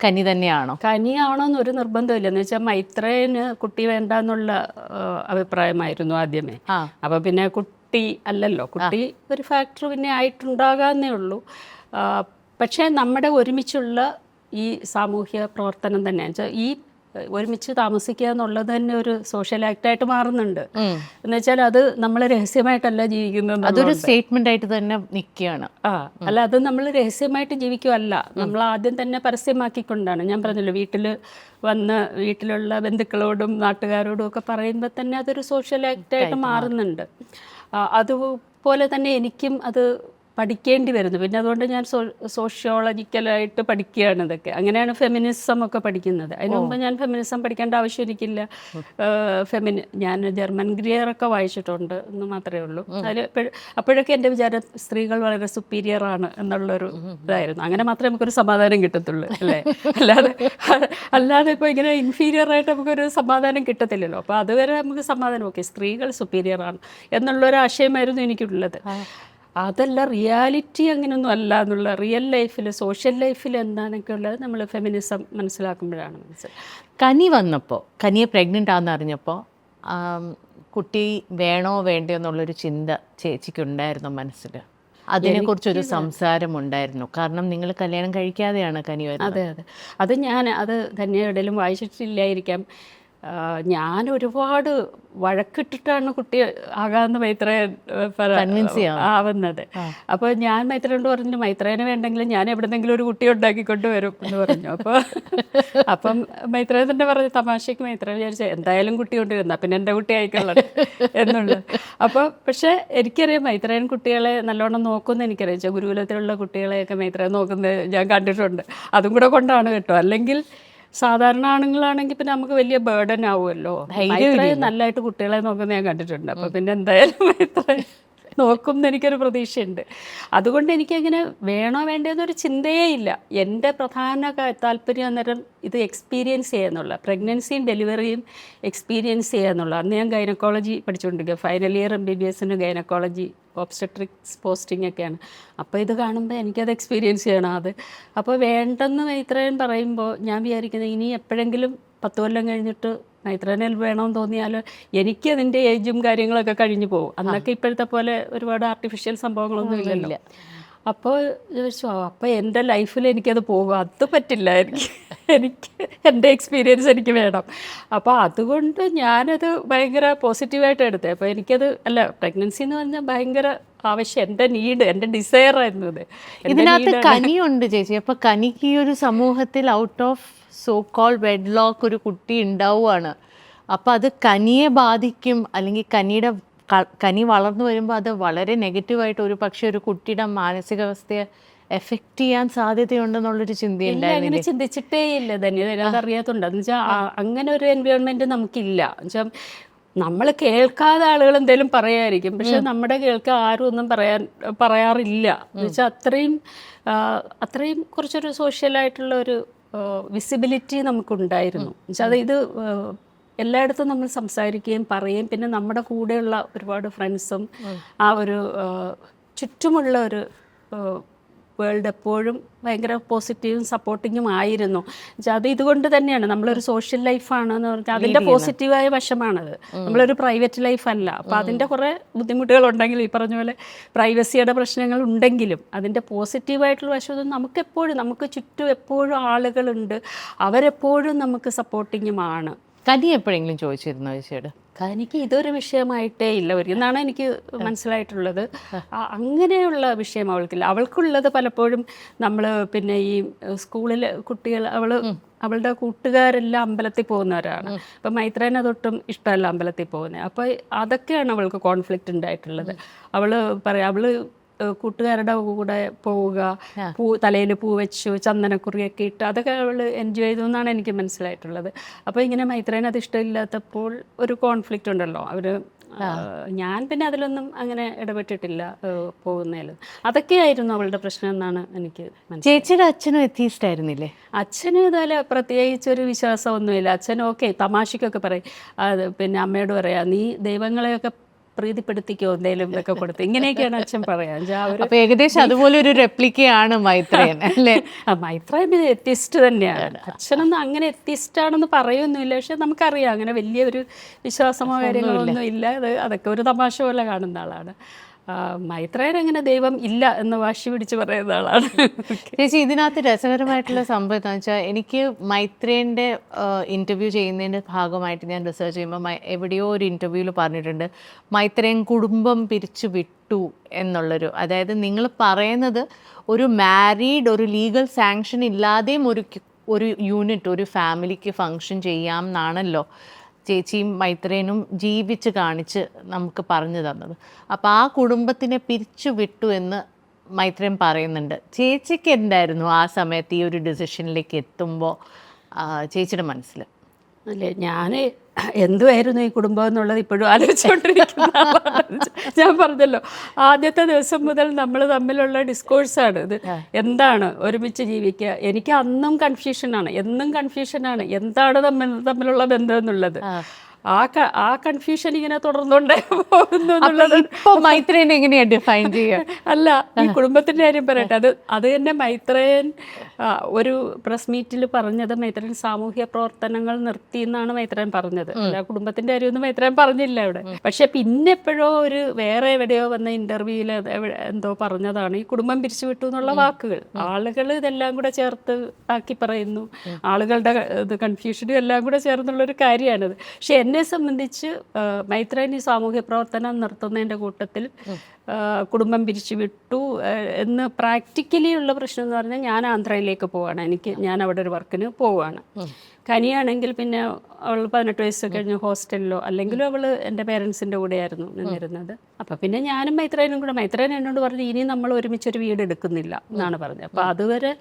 കനി തന്നെയാണോ? കനിയാണോന്ന് ഒരു നിർബന്ധമില്ല. എന്ന് വെച്ചാൽ മൈത്രേയന് കുട്ടി വേണ്ട എന്നുള്ള അഭിപ്രായമായിരുന്നു ആദ്യമേ. അപ്പൊ പിന്നെ കുട്ടി അല്ലല്ലോ, കുട്ടി ഒരു ഫാക്ടർ പിന്നെ ആയിട്ടുണ്ടാകാന്നേ ഉള്ളൂ. പക്ഷേ നമ്മുടെ ഒരുമിച്ചുള്ള ഈ സാമൂഹ്യ പ്രവർത്തനം തന്നെ വെച്ചാൽ ഈ ഒരുമിച്ച് താമസിക്കുക എന്നുള്ളത് തന്നെ ഒരു സോഷ്യൽ ആക്റ്റായിട്ട് മാറുന്നുണ്ട്. എന്ന് വെച്ചാൽ അത് നമ്മൾ രഹസ്യമായിട്ടല്ല ജീവിക്കുന്നത്, അതൊരു സ്റ്റേറ്റ്മെന്റ് ആയിട്ട് തന്നെ നിൽക്കുകയാണ്. അല്ല, അത് നമ്മൾ രഹസ്യമായിട്ട് ജീവിക്കുമല്ല, നമ്മൾ ആദ്യം തന്നെ പരസ്യമാക്കിക്കൊണ്ടാണ്. ഞാൻ പറഞ്ഞല്ലോ, വീട്ടിലുള്ള ബന്ധുക്കളോടും നാട്ടുകാരോടും ഒക്കെ പറയുമ്പോൾ തന്നെ അതൊരു സോഷ്യൽ ആക്റ്റായിട്ട് മാറുന്നുണ്ട്. അതുപോലെ തന്നെ എനിക്കും അത് പഠിക്കേണ്ടി വരുന്നു. പിന്നെ അതുകൊണ്ട് ഞാൻ സോഷ്യോളജിക്കലായിട്ട് പഠിക്കുകയാണ് ഇതൊക്കെ. അങ്ങനെയാണ് ഫെമിനിസം ഒക്കെ പഠിക്കുന്നത്. അതിന് മുമ്പ് ഞാൻ ഫെമിനിസം പഠിക്കേണ്ട ആവശ്യം എനിക്കില്ല. ഞാൻ ജർമ്മൻ ഗ്രിയറൊക്കെ വായിച്ചിട്ടുണ്ട് എന്ന് മാത്രമേ ഉള്ളൂ. അതിൽ അപ്പോഴൊക്കെ എൻ്റെ വിചാരം സ്ത്രീകൾ വളരെ സുപ്പീരിയർ ആണ് എന്നുള്ളൊരു ഇതായിരുന്നു. അങ്ങനെ മാത്രമേ നമുക്കൊരു സമാധാനം കിട്ടത്തുള്ളൂ, അല്ലേ? അല്ലാതെ ഇപ്പോൾ ഇങ്ങനെ ഇൻഫീരിയറായിട്ട് നമുക്കൊരു സമാധാനം കിട്ടത്തില്ലല്ലോ. അപ്പോൾ അതുവരെ നമുക്ക് സമാധാനം, ഓക്കെ സ്ത്രീകൾ സുപ്പീരിയർ ആണ് എന്നുള്ളൊരു ആശയമായിരുന്നു എനിക്കുള്ളത്. അതല്ല, റിയാലിറ്റി അങ്ങനെയൊന്നും അല്ല എന്നുള്ള, റിയൽ ലൈഫിൽ സോഷ്യൽ ലൈഫിൽ എന്താണൊക്കെ ഉള്ളത് നമ്മൾ ഫെമിനിസം മനസ്സിലാക്കുമ്പോഴാണ് മനസ്സിലായത്. കനി വന്നപ്പോൾ, കനിയെ പ്രഗ്നൻ്റ് ആണെന്ന് അറിഞ്ഞപ്പോൾ കുട്ടി വേണോ വേണ്ടയോ എന്നുള്ളൊരു ചിന്ത ചേച്ചിക്കുണ്ടായിരുന്നു മനസ്സിൽ? അതിനെക്കുറിച്ചൊരു സംസാരമുണ്ടായിരുന്നു? കാരണം നിങ്ങൾ കല്യാണം കഴിക്കാതെയാണ് കനി വരുന്നത്. അതെ, അത് ഞാൻ തന്നെ എവിടെയെങ്കിലും വായിച്ചിട്ടില്ലായിരിക്കാം. ഞാൻ ഒരുപാട് വഴക്കിട്ടിട്ടാണ് കുട്ടി ആകാമെന്ന് മൈത്രേയൻ ആവുന്നത്. അപ്പോൾ ഞാൻ മൈത്രേനോട് പറഞ്ഞു, മൈത്രേയന് വേണ്ടെങ്കിലും ഞാൻ എവിടെന്നെങ്കിലും ഒരു കുട്ടി ഉണ്ടാക്കിക്കൊണ്ട് വരും എന്ന് പറഞ്ഞു. അപ്പം മൈത്രേയൻ തന്നെ പറഞ്ഞു, തമാശയ്ക്ക് മൈത്രേയൻ വിചാരിച്ചു എന്തായാലും കുട്ടി കൊണ്ടുവരുന്ന പിന്നെ എൻ്റെ കുട്ടി ആയിക്കൊള്ളണം എന്നുള്ളത്. അപ്പോൾ പക്ഷേ എനിക്കറിയാം മൈത്രേയൻ കുട്ടികളെ നല്ലോണം നോക്കുമെന്ന് എനിക്കറിയാം. ഗുരുകുലത്തിലുള്ള കുട്ടികളെയൊക്കെ മൈത്രേയൻ നോക്കുന്നത് ഞാൻ കണ്ടിട്ടുണ്ട്. അതും കൂടെ കൊണ്ടാണ് കേട്ടോ. അല്ലെങ്കിൽ സാധാരണ ആണുങ്ങളാണെങ്കിൽ പിന്നെ നമുക്ക് വലിയ ബേർഡൻ ആവുമല്ലോ. മൈത്രേയൻ നല്ലതായിട്ട് കുട്ടികളെ നോക്കുന്നത് ഞാൻ കണ്ടിട്ടുണ്ട്. അപ്പോൾ പിന്നെ എന്തായാലും മൈത്രേയൻ നോക്കും എന്ന് എനിക്കൊരു പ്രതീക്ഷയുണ്ട്. അതുകൊണ്ട് എനിക്കങ്ങനെ വേണോ വേണ്ടതെന്നൊരു ചിന്തയേ ഇല്ല. എൻ്റെ പ്രധാന താല്പര്യം അന്നേരം ഇത് എക്സ്പീരിയൻസ് ചെയ്യാന്നുള്ള, പ്രഗ്നൻസിയും ഡെലിവറിയും എക്സ്പീരിയൻസ് ചെയ്യാന്നുള്ള. അന്ന് ഞാൻ ഗൈനക്കോളജി പഠിച്ചുകൊണ്ടിരിക്കുക, final year MBBS gynaecology obstetrics posting ഒക്കെയാണ്. അപ്പോൾ ഇത് കാണുമ്പോൾ എനിക്കത് എക്സ്പീരിയൻസ് ചെയ്യണം. അപ്പോൾ വേണ്ടെന്ന് മൈത്രേയൻ പറയുമ്പോൾ ഞാൻ വിചാരിക്കുന്നത് ഇനി എപ്പോഴെങ്കിലും 10 കൊല്ലം കഴിഞ്ഞിട്ട് മൈത്രേയനിൽ വേണമെന്ന് തോന്നിയാൽ എനിക്ക് അതിൻ്റെ ഏജും കാര്യങ്ങളൊക്കെ കഴിഞ്ഞു പോകും. അന്നൊക്കെ ഇപ്പോഴത്തെ പോലെ ഒരുപാട് ആർട്ടിഫിഷ്യൽ സംഭവങ്ങളൊന്നും ഇല്ലല്ലോ. അപ്പോൾ ചോദിച്ചു, അപ്പോൾ എൻ്റെ ലൈഫിൽ എനിക്കത് പോകും, അത് പറ്റില്ല, എനിക്ക് എൻ്റെ എക്സ്പീരിയൻസ് എനിക്ക് വേണം. അപ്പോൾ അതുകൊണ്ട് ഞാനത് ഭയങ്കര പോസിറ്റീവായിട്ട് എടുത്തത്. അപ്പോൾ എനിക്കത് പ്രഗ്നൻസി എന്ന് പറഞ്ഞാൽ ഭയങ്കര ആവശ്യം, എൻ്റെ നീഡ്, എൻ്റെ ഡിസയർ ആയിരുന്നു ഇത്. ഇതിനകത്ത് കനിയുണ്ട് ചേച്ചി. അപ്പോൾ കനിക്ക് ഈ ഒരു സമൂഹത്തിൽ ഔട്ട് ഓഫ് സോ കോൾ വെഡ്ലോക്ക് ഒരു കുട്ടി ഉണ്ടാവുകയാണ്. അപ്പോൾ അത് കനിയെ ബാധിക്കും, അല്ലെങ്കിൽ കനി വളർന്നു വരുമ്പോൾ അത് വളരെ നെഗറ്റീവായിട്ട് ഒരു പക്ഷേ ഒരു കുട്ടിയുടെ മാനസികാവസ്ഥയെ എഫക്റ്റ് ചെയ്യാൻ സാധ്യതയുണ്ടെന്നുള്ളൊരു ചിന്തയുണ്ടായിരുന്നു. അങ്ങനെ ചിന്തിച്ചിട്ടേ ഇല്ല തന്നെ, അതറിയാത്തുണ്ട്. എന്ന് വെച്ചാൽ അങ്ങനെ ഒരു എൻവയോൺമെൻറ്റ് നമുക്കില്ല. എന്നുവെച്ചാൽ നമ്മൾ കേൾക്കാതെ ആളുകൾ എന്തെങ്കിലും പറയായിരിക്കും, പക്ഷെ നമ്മുടെ കേൾക്കാൻ ആരും ഒന്നും പറയാറില്ല. എന്ന് വെച്ചാൽ അത്രയും കുറച്ചൊരു സോഷ്യലായിട്ടുള്ള ഒരു വിസിബിലിറ്റി നമുക്കുണ്ടായിരുന്നു. എന്നുവെച്ചാൽ ഇത് എല്ലായിടത്തും നമ്മൾ സംസാരിക്കുകയും പറയുകയും പിന്നെ നമ്മുടെ കൂടെയുള്ള ഒരുപാട് ഫ്രണ്ട്സും ആ ഒരു ചുറ്റുമുള്ള ഒരു വേൾഡ് എപ്പോഴും ഭയങ്കര പോസിറ്റീവും സപ്പോർട്ടിങ്ങും ആയിരുന്നു. അത് ഇതുകൊണ്ട് തന്നെയാണ് നമ്മളൊരു സോഷ്യൽ ലൈഫാണെന്ന് പറഞ്ഞാൽ അതിൻ്റെ പോസിറ്റീവായ വശമാണത്. നമ്മളൊരു പ്രൈവറ്റ് ലൈഫല്ല. അപ്പോൾ അതിൻ്റെ കുറേ ബുദ്ധിമുട്ടുകളുണ്ടെങ്കിലും ഈ പറഞ്ഞ പോലെ പ്രൈവസിയുടെ പ്രശ്നങ്ങൾ ഉണ്ടെങ്കിലും അതിൻ്റെ പോസിറ്റീവായിട്ടുള്ള വശം നമുക്ക് ചുറ്റും എപ്പോഴും ആളുകളുണ്ട്, അവരെപ്പോഴും നമുക്ക് സപ്പോർട്ടിങ്ങുമാണ്. കനി എപ്പോഴെങ്കിലും ചോദിച്ചിരുന്നോ ചേച്ചിയോട്? എനിക്ക് ഇതൊരു വിഷയമായിട്ടേ ഇല്ല എന്നാണ് എനിക്ക് മനസ്സിലായിട്ടുള്ളത്. അങ്ങനെയുള്ള വിഷയം അവൾക്കില്ല. അവൾക്കുള്ളത് പലപ്പോഴും നമ്മൾ പിന്നെ ഈ സ്കൂളിൽ കുട്ടികൾ അവളുടെ കൂട്ടുകാരെല്ലാം അമ്പലത്തിൽ പോകുന്നവരാണ്. അപ്പം മൈത്രേനെ തൊട്ടും ഇഷ്ടമല്ല അമ്പലത്തിൽ പോകുന്നത്. അപ്പോൾ അതൊക്കെയാണ് അവൾക്ക് കോൺഫ്ലിക്റ്റ് ഉണ്ടായിട്ടുള്ളത്. അവൾ കൂട്ടുകാരുടെ കൂടെ പോവുക, തലയിൽ പൂ വെച്ചു, ചന്ദനക്കുറിയൊക്കെ ഇട്ട്, അതൊക്കെ അവൾ എൻജോയ് ചെയ്തു എന്നാണ് എനിക്ക് മനസ്സിലായിട്ടുള്ളത്. അപ്പോൾ ഇങ്ങനെ മൈത്രേന് അത് ഇഷ്ടമില്ലാത്തപ്പോൾ ഒരു കോൺഫ്ലിക്റ്റ് ഉണ്ടല്ലോ, അവർ ഞാൻ പിന്നെ അതിലൊന്നും അങ്ങനെ ഇടപെട്ടിട്ടില്ല പോകുന്നതിൽ. അതൊക്കെയായിരുന്നു അവളുടെ പ്രശ്നം എന്നാണ് എനിക്ക് മനസ്സിലായത്. ചേച്ചിയുടെ അച്ഛനും എത്തീസ്റ്റ് ആയിരുന്നില്ലേ? അച്ഛനും ഇതുപോലെ പ്രത്യേകിച്ചൊരു വിശ്വാസമൊന്നുമില്ല. അച്ഛൻ ഓക്കെ തമാശക്കൊക്കെ പറയും, അത് പിന്നെ അമ്മയോട് പറയാം, നീ ദൈവങ്ങളെയൊക്കെ പ്രീതിപ്പെടുത്തിക്കോ എന്തെങ്കിലും ഇതൊക്കെ കൊടുത്ത്, ഇങ്ങനെയൊക്കെയാണ് അച്ഛൻ പറയാം. അപ്പൊ ഏകദേശം അതുപോലെ ഒരു റെപ്ലിക്കയാണ് മൈത്രേൻ അല്ലേ? മൈത്രേൻ എത്തിസ്റ്റ് തന്നെയാണ്. അച്ഛനൊന്നും അങ്ങനെ എത്തിസ്റ്റാണെന്ന് പറയുമൊന്നുമില്ല, പക്ഷെ നമുക്കറിയാം അങ്ങനെ വലിയൊരു വിശ്വാസമോ കാര്യങ്ങളോ ഒന്നും ഇല്ല. അതൊക്കെ ഒരു തമാശ പോലെ കാണുന്ന ആളാണ്. മൈത്രേൻ അങ്ങനെ ദൈവം ഇല്ല എന്ന് വാശി പിടിച്ച് പറയുന്ന ആളാണ്. ചേച്ചി, ഇതിനകത്ത് രസകരമായിട്ടുള്ള സംഭവം എന്താണെന്ന് വെച്ചാൽ, എനിക്ക് മൈത്രേൻ്റെ ഇൻ്റർവ്യൂ ചെയ്യുന്നതിൻ്റെ ഭാഗമായിട്ട് ഞാൻ റിസർച്ച് ചെയ്യുമ്പോൾ എവിടെയോ ഒരു ഇൻ്റർവ്യൂവിൽ പറഞ്ഞിട്ടുണ്ട് മൈത്രേൻ കുടുംബം പിരിച്ചു വിട്ടു എന്നുള്ളൊരു, അതായത് നിങ്ങൾ പറയുന്നത് ഒരു മാരീഡ്, ഒരു ലീഗൽ സാങ്ഷൻ ഇല്ലാതെയും ഒരു യൂണിറ്റ്, ഒരു ഫാമിലിക്ക് ഫങ്ഷൻ ചെയ്യാം എന്നാണല്ലോ ചേച്ചിയും മൈത്രേനും ജീവിച്ച് കാണിച്ച് നമുക്ക് പറഞ്ഞു തന്നത്. അപ്പോൾ ആ കുടുംബത്തിനെ പിരിച്ചു വിട്ടു എന്ന് മൈത്രേൻ പറയുന്നുണ്ട്. ചേച്ചിക്ക് എന്തായിരുന്നു ആ സമയത്ത് ഈ ഒരു ഡിസിഷനിലേക്ക് എത്തുമ്പോൾ ചേച്ചിയുടെ മനസ്സിൽ? അല്ലേ, ഞാൻ എന്തുമായിരുന്നു ഈ കുടുംബം എന്നുള്ളത് ഇപ്പോഴും ആലോചിച്ചുകൊണ്ടിരിക്കുന്ന. ഞാൻ പറഞ്ഞല്ലോ, ആദ്യത്തെ ദിവസം മുതൽ നമ്മൾ തമ്മിലുള്ള ഡിസ്കോഴ്സാണ് ഇത്. എന്താണ് ഒരുമിച്ച് ജീവിക്കുക? എനിക്ക് അന്നും കൺഫ്യൂഷനാണ്, എന്നും കൺഫ്യൂഷനാണ്, എന്താണ് തമ്മിലുള്ള ബന്ധം എന്നുള്ളത്. ആ കൺഫ്യൂഷൻ ഇങ്ങനെ തുടർന്നുകൊണ്ടേ പോകുന്നു എന്നുള്ളത്. ഇപ്പോൾ മൈത്രേൻ എങ്ങനെയാണ് ഡിഫൈൻ ചെയ്യുക? അല്ല, ഈ കുടുംബത്തിൻ്റെ കാര്യം പറയട്ടെ, അത് തന്നെ മൈത്രേൻ ഒരു പ്രസ് മീറ്റിൽ പറഞ്ഞത്, മൈത്രേൻ സാമൂഹ്യ പ്രവർത്തനങ്ങൾ നിർത്തി എന്നാണ് മൈത്രേൻ പറഞ്ഞത്. അല്ല, കുടുംബത്തിൻ്റെ കാര്യമൊന്നും മൈത്രേൻ പറഞ്ഞില്ല അവിടെ. പക്ഷെ പിന്നെ എപ്പോഴോ ഒരു വേറെ എവിടെയോ വന്ന ഇൻ്റർവ്യൂവിൽ എന്തോ പറഞ്ഞതാണ് ഈ കുടുംബം പിരിച്ചുവിട്ടു എന്നുള്ള വാക്കുകൾ. ആളുകൾ ഇതെല്ലാം കൂടെ ചേർത്ത് ആക്കി പറയുന്നു, ആളുകളുടെ ഇത് കൺഫ്യൂഷനും എല്ലാം കൂടെ ചേർന്നുള്ളൊരു കാര്യമാണിത്. പക്ഷെ എന്നെ സംബന്ധിച്ച് മൈത്രേൻ ഈ സാമൂഹ്യ പ്രവർത്തനം നിർത്തുന്നതിൻ്റെ കൂട്ടത്തിൽ കുടുംബം പിരിച്ചു വിട്ടു എന്ന് പ്രാക്ടിക്കലി ഉള്ള പ്രശ്നം എന്ന് പറഞ്ഞാൽ, ഞാൻ ആന്ധ്രയിലേക്ക് പോവുകയാണ്, ഞാൻ അവിടെ ഒരു വർക്കിന് പോവുകയാണ്. കനിയാണെങ്കിൽ പിന്നെ അവൾ 18 വയസ്സ് കഴിഞ്ഞ് ഹോസ്റ്റലിലോ അല്ലെങ്കിലും അവൾ എൻ്റെ പേരൻസിൻ്റെ കൂടെയായിരുന്നു നിന്നിരുന്നത്. അപ്പം പിന്നെ ഞാനും മൈത്രേനും കൂടെ, മൈത്രേൻ എന്നോട് പറഞ്ഞു ഇനി നമ്മൾ ഒരുമിച്ചൊരു വീട് എടുക്കുന്നില്ല എന്നാണ് പറഞ്ഞത്. അപ്പോൾ അതുവരെ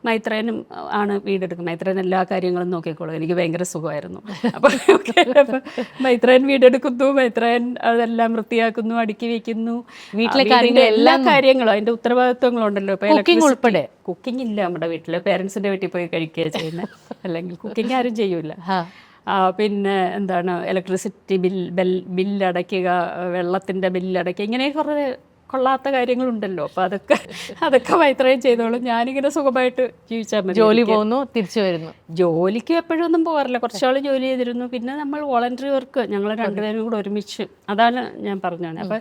മൈത്രേനും ആണ് വീടെടുക്കും, മൈത്രേൻ എല്ലാ കാര്യങ്ങളും നോക്കിക്കോളും, എനിക്ക് ഭയങ്കര സുഖമായിരുന്നു. അപ്പം മൈത്രേൻ വീടെടുക്കുന്നു, മൈത്രേൻ അതെല്ലാം വൃത്തിയാക്കുന്നു, അടുക്കി വയ്ക്കുന്നു, വീട്ടിലെ എല്ലാ കാര്യങ്ങളും അതിൻ്റെ ഉത്തരവാദിത്വങ്ങളുണ്ടല്ലോ. ഇപ്പോൾ ഉൾപ്പെടെ കുക്കിംഗ് ഇല്ല നമ്മുടെ വീട്ടിൽ, പേരൻസിൻ്റെ വീട്ടിൽ പോയി കഴിക്കുക ചെയ്യുന്നത്, അല്ലെങ്കിൽ കുക്കിംഗ് ആരും ചെയ്യൂല. പിന്നെ എന്താണ് ഇലക്ട്രിസിറ്റി ബില്ലടയ്ക്കുക, വെള്ളത്തിൻ്റെ ബില്ലടയ്ക്കുക, ഇങ്ങനെ കുറേ കൊള്ളാത്ത കാര്യങ്ങളുണ്ടല്ലോ. അപ്പോൾ അതൊക്കെ മൈത്രേൻ ചെയ്തോളും, ഞാനിങ്ങനെ സുഖമായിട്ട് ജീവിച്ചാൽ മതി. ജോലി പോകുന്നു, തിരിച്ചു വരുന്നു. ജോലിക്ക് എപ്പോഴൊന്നും പോകാറില്ല, കുറച്ചാൾ ജോലി ചെയ്തിരുന്നു. പിന്നെ നമ്മൾ വോളണ്ടറി വർക്ക് ഞങ്ങൾ രണ്ടുപേരും കൂടെ ഒരുമിച്ച്, അതാണ് ഞാൻ പറഞ്ഞാണ്. അപ്പം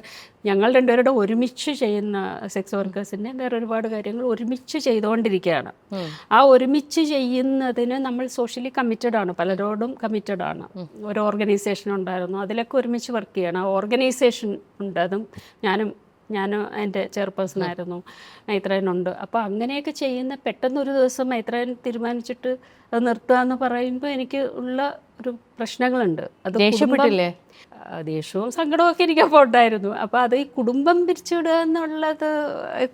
ഞങ്ങൾ രണ്ടുപേരുടെ ഒരുമിച്ച് ചെയ്യുന്ന സെക്സ് വർക്കേഴ്സിൻ്റെ വേറെ ഒരുപാട് കാര്യങ്ങൾ ഒരുമിച്ച് ചെയ്തുകൊണ്ടിരിക്കുകയാണ്. ആ ഒരുമിച്ച് ചെയ്യുന്നതിന് നമ്മൾ സോഷ്യലി കമ്മിറ്റഡ് ആണ്, പലരോടും കമ്മിറ്റഡ് ആണ്. ഒരു ഓർഗനൈസേഷൻ ഉണ്ടായിരുന്നു, അതിലൊക്കെ ഒരുമിച്ച് വർക്ക് ചെയ്യണം. ആ ഓർഗനൈസേഷൻ ഉണ്ട്, അതും ഞാൻ എൻ്റെ ചെയർപേഴ്സണായിരുന്നു, മൈത്രേനുണ്ട്. അപ്പോൾ അങ്ങനെയൊക്കെ ചെയ്യുന്ന പെട്ടെന്നൊരു ദിവസം മൈത്രേൻ തീരുമാനിച്ചിട്ട് അത് നിർത്തുക എന്ന് പറയുമ്പോൾ എനിക്ക് ഉള്ള ഒരു പ്രശ്നങ്ങളുണ്ട്. അത് ദേഷ്യപ്പെട്ടില്ലേ? ദേഷ്യവും സങ്കടവും ഒക്കെ എനിക്കപ്പോൾ ഉണ്ടായിരുന്നു. അപ്പോൾ അത് ഈ കുടുംബം പിരിച്ചുവിടുക എന്നുള്ളത്,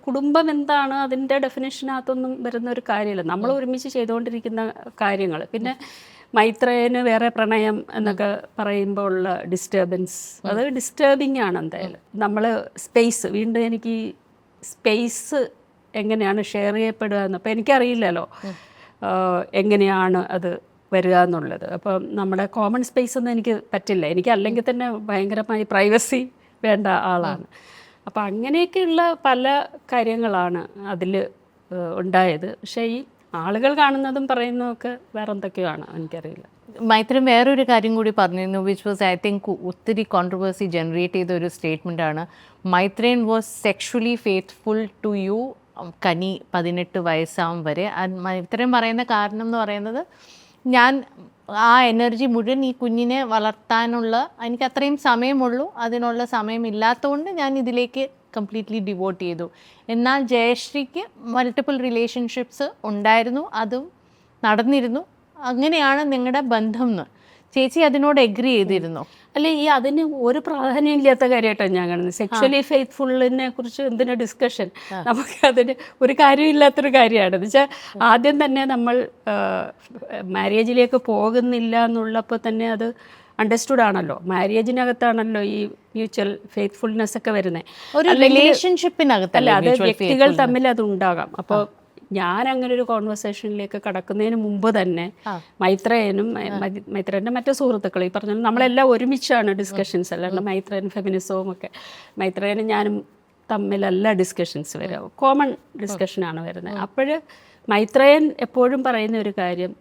കുടുംബം എന്താണ് അതിൻ്റെ ഡെഫിനേഷനകത്തൊന്നും വരുന്ന ഒരു കാര്യമില്ല. നമ്മൾ ഒരുമിച്ച് ചെയ്തുകൊണ്ടിരിക്കുന്ന കാര്യങ്ങൾ. പിന്നെ മൈത്രേന് വേറെ പ്രണയം എന്നൊക്കെ പറയുമ്പോൾ ഉള്ള ഡിസ്റ്റർബൻസ്, അത് ഡിസ്റ്റർബിങ് ആണ് എന്തായാലും. നമ്മൾ സ്പേസ്, വീണ്ടും എനിക്ക് സ്പേസ് എങ്ങനെയാണ് ഷെയർ ചെയ്യപ്പെടുക എന്ന് അപ്പോൾ എനിക്കറിയില്ലല്ലോ എങ്ങനെയാണ് അത് വരിക എന്നുള്ളത്. അപ്പം നമ്മുടെ കോമൺ സ്പേസ് ഒന്നും എനിക്ക് പറ്റില്ല, എനിക്ക് അല്ലെങ്കിൽ തന്നെ ഭയങ്കരമായി പ്രൈവസി വേണ്ട ആളാണ്. അപ്പം അങ്ങനെയൊക്കെയുള്ള പല കാര്യങ്ങളാണ് അതിൽ ഉണ്ടായത്. പക്ഷേ ഈ ആളുകൾ കാണുന്നതും പറയുന്നതൊക്കെ വേറെ എന്തൊക്കെയാണ് എനിക്കറിയില്ല. മൈത്രേൻ വേറൊരു കാര്യം കൂടി പറഞ്ഞിരുന്നു, വിച്ച് വാസ് ഐ തിങ്ക് ഒത്തിരി കോൺട്രവേഴ്സി ജനറേറ്റ് ചെയ്ത ഒരു സ്റ്റേറ്റ്മെൻറ്റാണ്. Maithreyan was sexually faithful to you Kani 18 വയസ്സാവും വരെ. മൈത്രേൻ പറയുന്ന കാരണം എന്ന് പറയുന്നത്, ഞാൻ ആ എനർജി മുഴുവൻ ഈ കുഞ്ഞിനെ വളർത്താനുള്ള, എനിക്ക് അത്രയും സമയമുള്ളൂ, അതിനുള്ള സമയമില്ലാത്തതുകൊണ്ട് ഞാൻ ഇതിലേക്ക് കംപ്ലീറ്റ്ലി ഡിവോട്ട് ചെയ്തു. എന്നാൽ ജയശ്രീക്ക് മൾട്ടിപ്പിൾ റിലേഷൻഷിപ്സ് ഉണ്ടായിരുന്നു, അതും നടന്നിരുന്നു. അങ്ങനെയാണ് നിങ്ങളുടെ ബന്ധം എന്ന്. ചേച്ചി അതിനോട് എഗ്രി ചെയ്തിരുന്നോ? അല്ലെ, ഈ അതിന് ഒരു പ്രാധാന്യം ഇല്ലാത്ത കാര്യമായിട്ടാണ് ഞാൻ കാണുന്നത്. സെക്ഷലി ഫെയ്ത്ത്ഫുള്ളിനെ കുറിച്ച് എന്തിനാ ഡിസ്കഷൻ? നമുക്ക് അതിന് ഒരു കാര്യമില്ലാത്തൊരു കാര്യമാണ്. എന്ന് വെച്ചാൽ ആദ്യം തന്നെ നമ്മൾ മാരേജിലേക്ക് പോകുന്നില്ല എന്നുള്ളപ്പോൾ തന്നെ അത് അണ്ടർസ്റ്റുഡ് ആണല്ലോ. മാരേജിനകത്താണല്ലോ ഈ മ്യൂച്വൽ ഫെയ്ത്ത്ഫുൾനെസ് ഒക്കെ വരുന്നത്. ഒരു റിലേഷൻഷിപ്പിനകത്തല്ല, അത് വ്യക്തികൾ തമ്മിൽ അത് ഉണ്ടാകാം. അപ്പോൾ ഞാൻ അങ്ങനെ ഒരു കോൺവെർസേഷനിലേക്ക് കടക്കുന്നതിന് മുമ്പ് തന്നെ മൈത്രേയൻ്റെ മറ്റു സുഹൃത്തുക്കൾ ഈ പറഞ്ഞാൽ നമ്മളെല്ലാം ഒരുമിച്ചാണ് ഡിസ്കഷൻസ്, അല്ലാണ്ട് മൈത്രേയൻ ഫെമിനിസവും ഒക്കെ മൈത്രേയനും ഞാനും തമ്മിലല്ല ഡിസ്കഷൻസ് വരിക, കോമൺ ഡിസ്കഷനാണ് വരുന്നത്. അപ്പോൾ മൈത്രേയൻ എപ്പോഴും പറയുന്ന ഒരു കാര്യം,